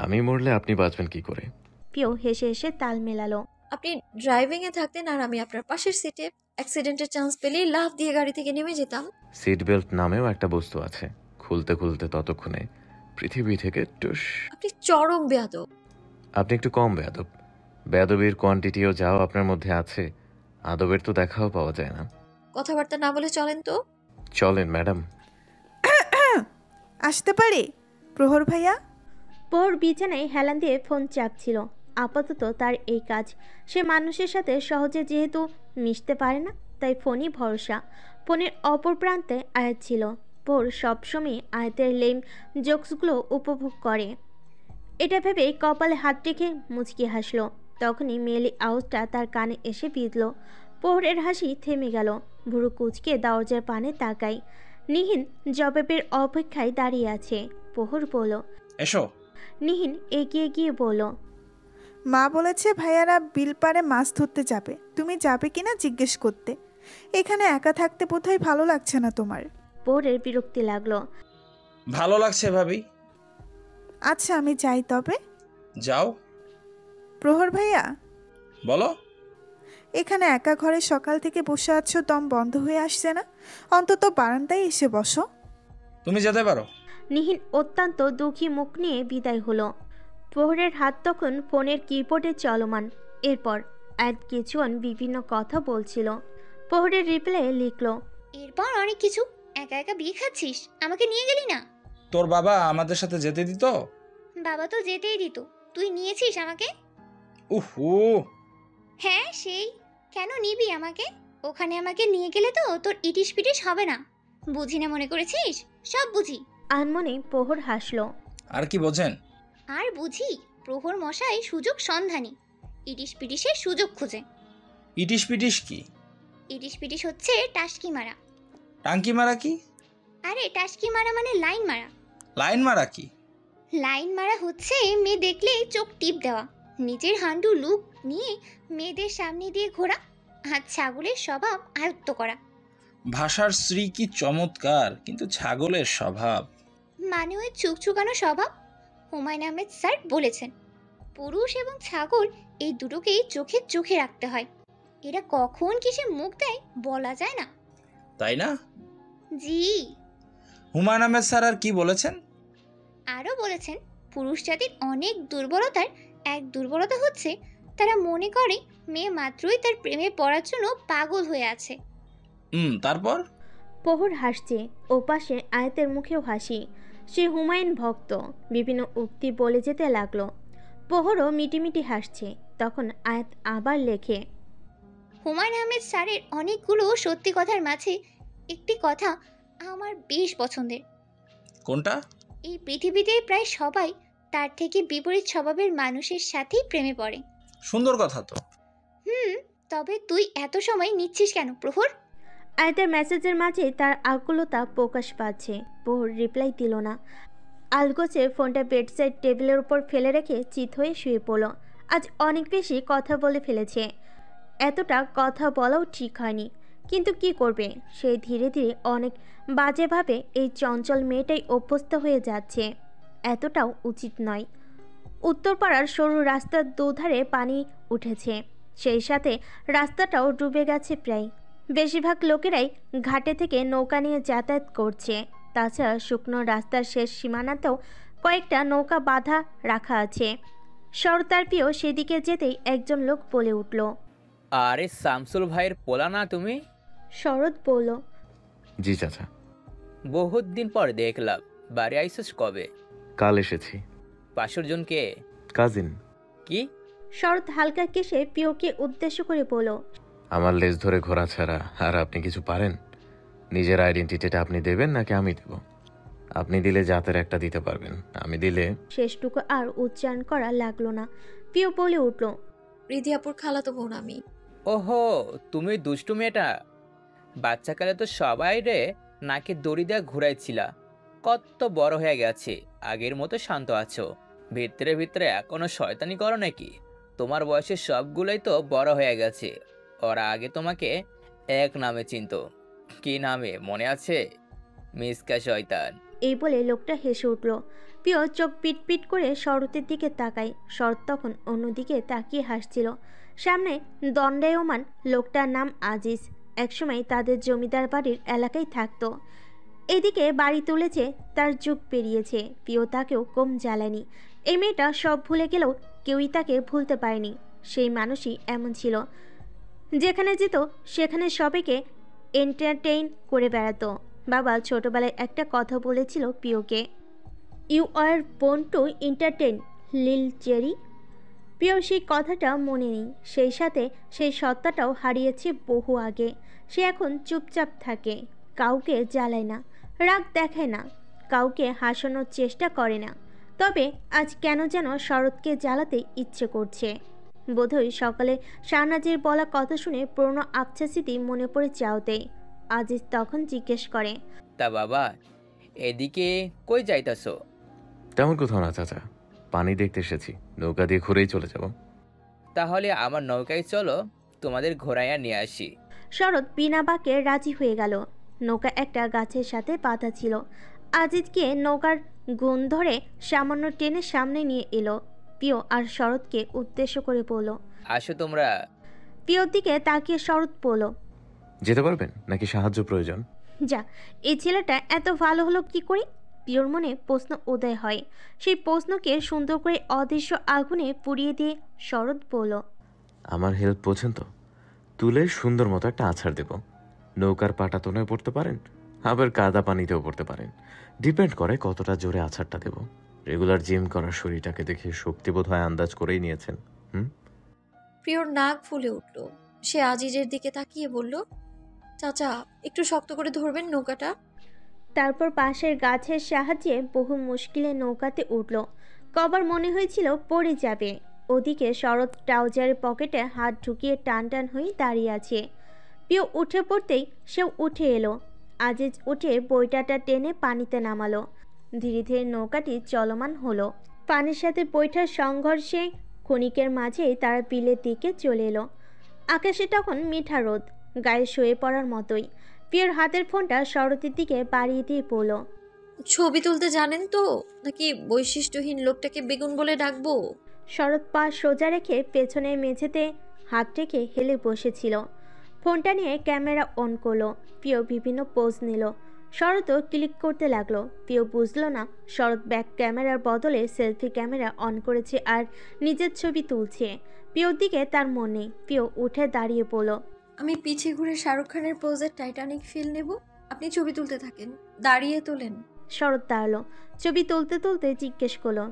আমি মরলে আপনি বাঁচবেন কি করে? পিও হেসে হেসে তাল মেলালো। আপনি ড্রাইভিং এ থাকতেন আর আমি আপনার পাশের সিটে। অ্যাক্সিডেন্টের চান্স পেলেই লাফ দিয়ে গাড়ি থেকে নেমে যেতাম। সিট বেল্ট নামেও একটা বস্তু আছে, খুলতে খুলতে ততক্ষণে পৃথিবী থেকে টুস। আপনি চরম বেয়াদব। আপনি একটু কম বেয়াদব। বেয়াদবির কোয়ান্টিটিও যাও আপনার মধ্যে আছে, আদবের তো দেখাও পাওয়া যায় না। কথাবার্তা না বলে চলেন তো। চলেন ম্যাডাম। আসতে পারি প্রহর ভাইয়া? প্রহর বিছানায় হেলান দিয়ে ফোন চাপছিল। আপাতত তার এই কাজ। সে মানুষের সাথে সহজে যেহেতু মিশতে পারে না, তাই ফোনই ভরসা। ফোনের অপর প্রান্তে আয়াত ছিল। প্রহর সবসময় আয়াতের লেম জোকসগুলো উপভোগ করে। এটা ভেবে কপালে হাত রেখে মুচকি হাসলো। তখনই মেয়েলি আওয়াজটা তার কানে এসে বিঁধল। প্রহরের হাসি থেমে গেল। ভুরু কুচকে দরজার পানে তাকায়। নিহিন জবাবের অপেক্ষায় দাঁড়িয়ে আছে। প্রহর বলল, এসো। নিহিন এগিয়ে গিয়ে বলল, মা বলেছে ভাইয়ারা বিল পারে মাছ ধরতে যাবে, তুমি যাবে কিনা জিজ্ঞেস করতে। এখানে একা থাকতে বোধহয় ভালো লাগছে না তোমার। প্রহরের বিরক্তি লাগলো। ভালো লাগছে ভাবি। আচ্ছা আমি যাই তবে। যাও। প্রহর ভাইয়া বলো। এখানে একা ঘরে সকাল থেকে বসে আছো, দম বন্ধ হয়ে আসছে না? অন্তত বারান্দায় এসে বসো। তুমি যেতে পারো। নিহিন অত্যন্ত দুঃখী মুখ নিয়ে বিদায় হলো। প্রহরের হাত তখন ফোনের কিবোর্ডে চলমান। এরপর এক কিছুক্ষণ বিভিন্ন কথা বলছিল। প্রহরের রিপ্লাই লিখলো, এরপর অনেক কিছু। একা একা বিয়ে খাচ্ছিস, আমাকে নিয়ে গেলি না? তোর বাবা আমাদের সাথে যেতে দিত? বাবা তো যেতেই দিত, তুই নিয়েছিস আমাকে? উহু, হ্যাঁ সেই, কেন নিবি আমাকে? ওখানে আমাকে নিয়ে গেলে তো তোর ইটিস পিটিস হবে না। বুঝি না মনে করেছিস? সব বুঝি। আনমনে প্রহর হাসলো। আর কি বোঝেন? আর বুঝি, প্রহর মশাই সুযোগ সন্ধানী, ইটিস পিটিসের সুযোগ খুঁজে। ইটিস পিটিস কি? ইটিস পিটিস হচ্ছে টাসকি মারা। টাঙ্কি মারা কি? আরে টাসকি মারা মানে লাইন মারা। লাইন মারা কি? লাইন মারা হচ্ছে মেয়ে দেখলেই চোখ টিপ দেওয়া, নিজের হান্ডু লুক নিয়ে মেয়েদের সামনে দিয়ে ঘোরা, আর ছাগলের স্বভাব আয়ত্ত করা। ভাষার শ্রী কি চমৎকার, কিন্তু ছাগলের স্বভাব। মানে ওই চুকচুকানো স্বভাব। হুমায়ুন আহমেদ স্যার বলেছেন, পুরুষ এবং ছাগল এই দুটোকেই চোখে চোখে রাখতে হয়। এরা কখন কিসে মুখ দেয় বলা যায় না। তাই না? জি। হুমায়ুন আহমেদ স্যার আর কি বলেছেন? আরও বলেছেন, পুরুষ জাতির অনেক দুর্বলতার এক দুর্বলতা হচ্ছে তারা মনে করে মেয়ে মাত্রই তার প্রেমে পড়ার জন্য পাগল হয়ে আছে। তারপর? প্রহর হাসছে, ওপাশে আয়াতের মুখেও হাসি। সে হুমায়ুন ভক্ত, বিভিন্ন উক্তি বলে যেতে লাগলো। প্রহরও মিটিমিটি হাসছে। তখন আয়াত আবার লেখে, হুমায়ুন আহমেদ স্যারের অনেকগুলো সত্যি কথার মাঝে একটি কথা আমার বেশ পছন্দের। কোনটা? এই পৃথিবীতে প্রায় সবাই তার থেকে বিপরীত স্বভাবের মানুষের সাথেই প্রেমে পড়ে। সুন্দর কথা তো। তবে তুই এত সময় নিচ্ছিস কেন প্রহর? আয়াতের মেসেজের মাঝে তার আকুলতা প্রকাশ পাচ্ছে। প্রহর রিপ্লাই দিল না। আলগোছে ফোনটা বেডসাইড টেবিলের উপর ফেলে রেখে চিত হয়ে শুয়ে পড়ল। আজ অনেক বেশি কথা বলে ফেলেছে। এতটা কথা বলাও ঠিক হয়নি, কিন্তু কি করবে? সে ধীরে ধীরে অনেক বাজেভাবে এই চঞ্চল মেয়েটাই অভ্যস্ত হয়ে যাচ্ছে। এতটাও উচিত নয়। উত্তরপাড়ার সরু রাস্তার দুধারে পানি উঠেছে, সেই সাথে রাস্তাটাও ডুবে গেছে প্রায়। বেশিরভাগ লোকেরাই ঘাটে থেকে নৌকা নিয়ে যাতায়াত করছে। তাছাড়া শুকনো রাস্তার শেষ সীমানাতেও কয়েকটা নৌকা বাঁধা রাখা আছে। সরতারপিও সেদিকে যেতেই একজন লোক বলে উঠল, আরে শামসুল ভাইয়ের পোলা না তুমি? শরৎ বলল, জি চাচা। বহুত দিন পর দেখলাম, বাড়ি আইসস কবে? কাল এসেছি। পাশের জনকে? কাজিন। কি? শরৎ হালকা কেশে পিওকে উদ্দেশ্য করে বলল, আমার লেজ ধরে ঘোরা ছাড়া আর আপনি কিছু পারেন? নিজের আইডেন্টিটিটা আপনি দেবেন নাকি আমি দেব? আপনি দিলে জাতের একটা দিতে পারবেন, আমি দিলে। শেষটুকু আর উচ্চারণ করা লাগলো না। পিও বলে উঠল, রিদি আপুর খালাতো বোন আমি। ওহো, তুমি দুষ্টু মেয়েটা। বাচ্চাকালে তো সবাই রে নাকে দড়ি দেওয়া ঘুরাইছিলা, কত বড় হয়ে গেছে, আগের মতো শান্ত আছো। ভিতরে ভিতরে এখনো শয়তানি করো নাকি? তোমার বয়সের সবগুলোই তো বড় হয়ে গেছে। ওরা আগে তোমাকে এক নামে চিনতো। কি নামে মনে আছে? মিসকা শয়তান। এই বলে লোকটা হেসে উঠল। পিও চোখ পিটপিট করে শরতের দিকে তাকায়। শরৎ তখন অন্যদিকে তাকিয়ে হাসছিল। সামনে দণ্ডায়মান লোকটার নাম আজিজ। একসময় তাদের জমিদার বাড়ির এলাকায় থাকতো। এদিকে বাড়ি তুলেছে, তার যুগ পেরিয়েছে। পিও তাকেও কম জ্বালায়নি। এই মেয়েটা সব ভুলে গেলেও কেউই তাকে ভুলতে পারেনি। সেই মানুষই এমন ছিল, যেখানে যেত সেখানে সবাইকে এন্টারটেইন করে বেড়াতো। বাবা ছোটবেলায় একটা কথা বলেছিল পিওকে, you are born to entertain lil Jerry. Pio সেই কথাটা মনে নেই, সেই সাথে সেই সত্তাটাও হারিয়েছে বহু আগে। সে এখন চুপচাপ থাকে, কাউকে জ্বালায় না, রাগ দেখায় না, কাউকে হাসানোর চেষ্টা করে না। তবে আজ কেন যেন শরৎকে জ্বালাতে ইচ্ছে করছে। বোধহয় সকালে শাহনাজের বলা কথা শুনে পুরনো আবছা স্মৃতি মনে পড়ে চাওতে। আজিজ তখন জিজ্ঞেস করে, তা বাবা, এদিকে কই যাইতাছো? তেমন কোথাও না চাচা, পানি দেখতে এসেছি, নৌকা দিয়ে ঘুরেই চলে যাব। তাহলে আমার নৌকায় চলো, তোমাদের ঘোরাইয়া নিয়ে আসি। শরৎ বিনা বাক্যে রাজি হয়ে গেল। নৌকা একটা গাছের সাথে বাঁধা ছিল। আজিজকে নৌকার গুণ ধরে সামান্য টেনে সামনে নিয়ে এলো। পিও আর শরৎকে উদ্দেশ্য করে বলল, আসো তোমরা। পিওর দিকে তাকিয়ে শরৎ বলল, যেতে পারবেন নাকি সাহায্য প্রয়োজন? যা, এই ছেলেটা এত ভালো হলো কি করে? পিওর মনে প্রশ্ন উদয় হয়। সেই প্রশ্নকে সুন্দর করে অদৃশ্য আগুনে পুড়িয়ে দিয়ে শরৎ বলল, আমার হেল্প বোঝেন তো? তুলে সুন্দর মতো একটা আছাড় দেব। নৌকার পাটাতনেও পড়তে পারেন, আবার কাদা পানিতেও পড়তে পারেন। ডিপেন্ড করে কতটা জোরে আছাড়টা দেব। রেগুলার জিম করার শরীরটাকে দেখে শক্তিবোধ হয় আন্দাজ করেই নিয়েছেন। প্রিয়র নাক ফুলে উঠল। সে আজিজের দিকে তাকিয়ে বলল, চাচা একটু শক্ত করে ধরবেন নৌকাটা। তারপর পাশের গাছের সাহায্যে বহু মুশকিলে নৌকাতে উঠল। কবার মনে হয়েছিল পড়ে যাবে। ওদিকে শরৎ ট্রাউজারের পকেটে হাত ঢুকিয়ে টান টান হয়ে দাঁড়িয়ে আছে। প্রিয় উঠে পড়তেই সেও উঠে এলো। আজিজ উঠে বইটাটা টেনে পানিতে নামালো। ধীরে ধীরে নৌকাটি চলমান হলো। পানির সাথে বইটার সংঘর্ষে ক্ষণিকের মাঝেই তারা বিলের দিকে চলে এলো। আকাশে তখন মিঠা রোদ, গায়ে শুয়ে পড়ার মতোই। প্রিয়র হাতের ফোনটা শরতের দিকে বাড়িয়ে দিয়ে পড়ল। ছবি তুলতে জানেন তো, নাকি বৈশিষ্ট্যহীন লোকটাকে বেগুন বলে ডাকবো? শরৎ পা সোজা রেখে পেছনের মেঝেতে হাত রেখে হেলে বসেছিল। ফোনটা নিয়ে ক্যামেরা অন করলো। প্রিয় বিভিন্ন পোজ নিল। শরৎও ক্লিক করতে লাগলো। প্রিয় বুঝলো না শরৎ ব্যাক ক্যামেরার বদলে সেলফি ক্যামেরা অন করেছে আর নিজের ছবি তুলছে। প্রিয়র দিকে তার মন নেই। প্রিয় উঠে দাঁড়িয়ে পড়ল। আমি পিছে ঘুরে শাহরুখ খানের পোজের টাইটানিক ফিল নেব, আপনি ছবি তুলতে থাকেন। দাঁড়িয়ে তোলেন। শরৎ দাঁড়ালো। ছবি তুলতে তুলতে জিজ্ঞেস করলো,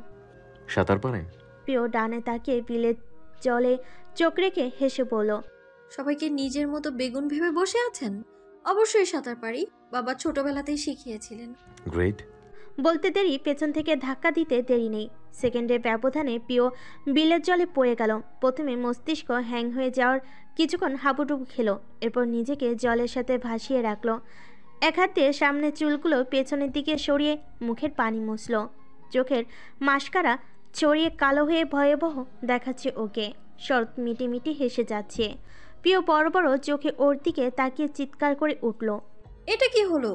সাঁতার পারেন? প্রিয় ডানে তাকিয়ে বিলের জলে চোখ রেখে হেসে বলল, সবাইকে নিজের মতো বেগুন ভেবে বসে আছেন? অবশ্যই সাঁতার পারি, বাবা ছোটবেলাতেই শিখিয়েছিলেন। গ্রেট। বলতে দেরি পেছন থেকে ধাক্কা দিতে দেরি নেই। সেকেন্ডের ব্যবধানে প্রিয় বিলের জলে পড়ে গেল। প্রথমে মস্তিষ্ক হ্যাং হয়ে যাওয়ার কিছুক্ষণ হাবুডুবু খেলো। এরপর নিজেকে জলের সাথে ভাসিয়ে রাখলো। এক হাত দিয়ে সামনের চুলগুলো পেছনের দিকে সরিয়ে মুখের পানি মুছল। চোখের মাস্কারা ছড়িয়ে কালো হয়ে ভয়াবহ দেখাচ্ছে ওকে। শরৎ মিটি মিটি হেসে যাচ্ছে। প্রিয় বড় বড় চোখে ওর দিকে তাকিয়ে চিৎকার করে উঠল, এটা কি হলো?